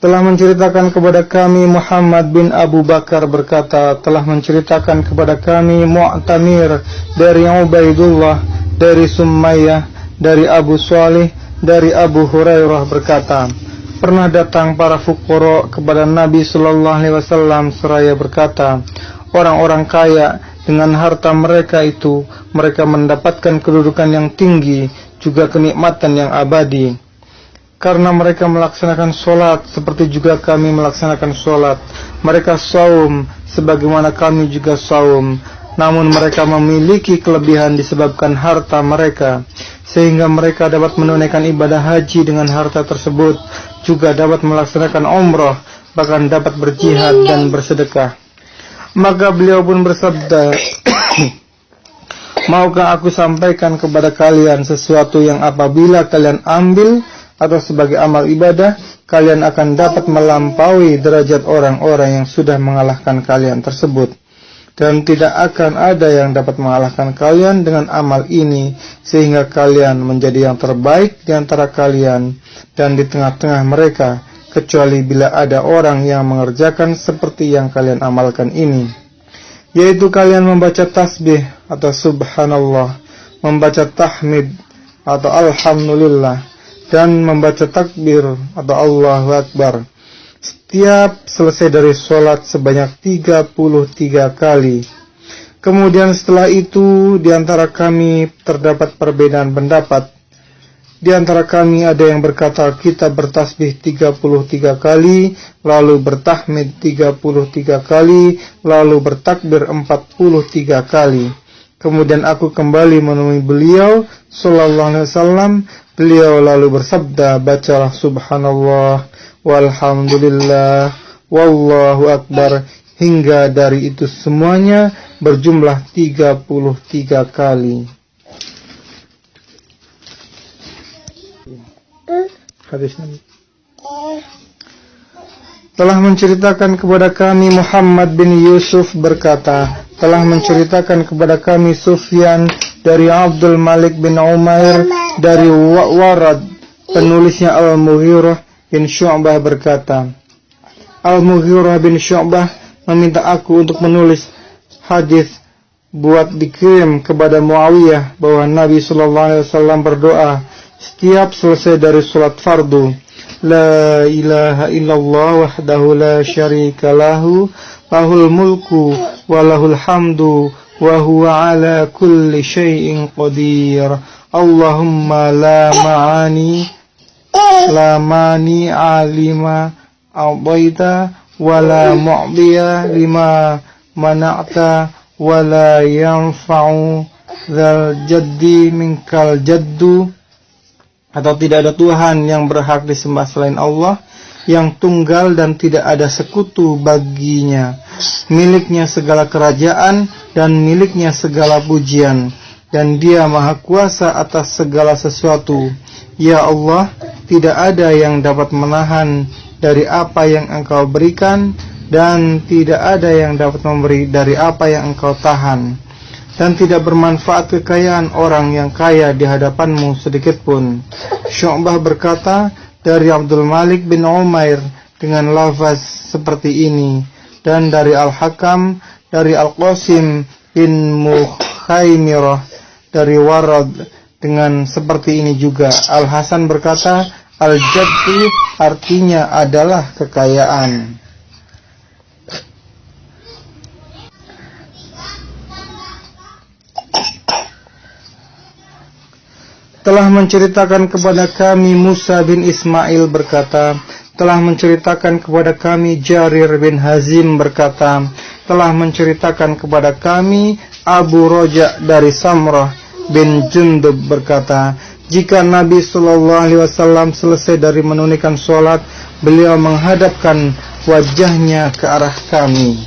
Telah menceritakan kepada kami Muhammad bin Abu Bakar berkata, telah menceritakan kepada kami Mu'tamir dari Ubaidullah, dari Sumayyah, dari Abu Salih, dari Abu Hurairah berkata, pernah datang para fuqara kepada Nabi Sallallahu Alaihi Wasallam seraya berkata, orang-orang kaya dengan harta mereka itu, mereka mendapatkan kedudukan yang tinggi, juga kenikmatan yang abadi. Karena mereka melaksanakan sholat seperti juga kami melaksanakan sholat. Mereka saum sebagaimana kami juga saum. Namun mereka memiliki kelebihan disebabkan harta mereka, sehingga mereka dapat menunaikan ibadah haji dengan harta tersebut, juga dapat melaksanakan umrah, bahkan dapat berjihad dan bersedekah. Maka beliau pun bersabda, maukah aku sampaikan kepada kalian sesuatu yang apabila kalian ambil atau sebagai amal ibadah, kalian akan dapat melampaui derajat orang-orang yang sudah mengalahkan kalian tersebut. Dan tidak akan ada yang dapat mengalahkan kalian dengan amal ini, sehingga kalian menjadi yang terbaik di antara kalian dan di tengah-tengah mereka, kecuali bila ada orang yang mengerjakan seperti yang kalian amalkan ini, yaitu kalian membaca tasbih atau subhanallah, membaca tahmid atau alhamdulillah, dan membaca takbir atau Allahu Akbar setiap selesai dari sholat sebanyak 33 kali. Kemudian setelah itu di antara kami terdapat perbedaan pendapat. Di antara kami ada yang berkata kita bertasbih 33 kali, lalu bertahmid 33 kali, lalu bertakbir 43 kali. Kemudian aku kembali menemui beliau sallallahu alaihi wasallam. Beliau lalu bersabda, bacalah subhanallah walhamdulillah wallahu akbar hingga dari itu semuanya berjumlah 33 kali. Hadisnya telah menceritakan kepada kami Muhammad bin Yusuf berkata, telah menceritakan kepada kami Sufyan dari Abdul Malik bin Umair dari Warad, penulisnya Al-Mughirah bin Syu'bah berkata, Al-Mughirah bin Syu'bah meminta aku untuk menulis hadis buat dikirim kepada Muawiyah bahwa Nabi SAW berdoa setiap selesai dari sholat fardu, la ilaha illallah wahdahu la syarika lahu, lahul mulku wa lahul hamdu wa huwa ala kulli syai'in qadir. Allahumma la mani alima a'daita wa la mu'diya lima mana'ta wa la yanfa'u dzal jaddi minkal jaddu. Atau tidak ada Tuhan yang berhak disembah selain Allah, yang tunggal dan tidak ada sekutu baginya, miliknya segala kerajaan dan miliknya segala pujian, dan Dia maha kuasa atas segala sesuatu. Ya Allah, tidak ada yang dapat menahan dari apa yang Engkau berikan, dan tidak ada yang dapat memberi dari apa yang Engkau tahan, dan tidak bermanfaat kekayaan orang yang kaya di hadapan-Mu sedikit pun. Syu'bah berkata dari Abdul Malik bin Umair dengan lafaz seperti ini, dan dari Al-Hakam dari Al-Qasim bin Mukhaimirah dari Warad dengan seperti ini juga. Al-Hasan berkata al-jaddu artinya adalah kekayaan. Telah menceritakan kepada kami Musa bin Ismail berkata, telah menceritakan kepada kami Jarir bin Hazim berkata, telah menceritakan kepada kami Abu Roja dari Samrah bin Jundub berkata, jika Nabi SAW selesai dari menunaikan sholat, beliau menghadapkan wajahnya ke arah kami.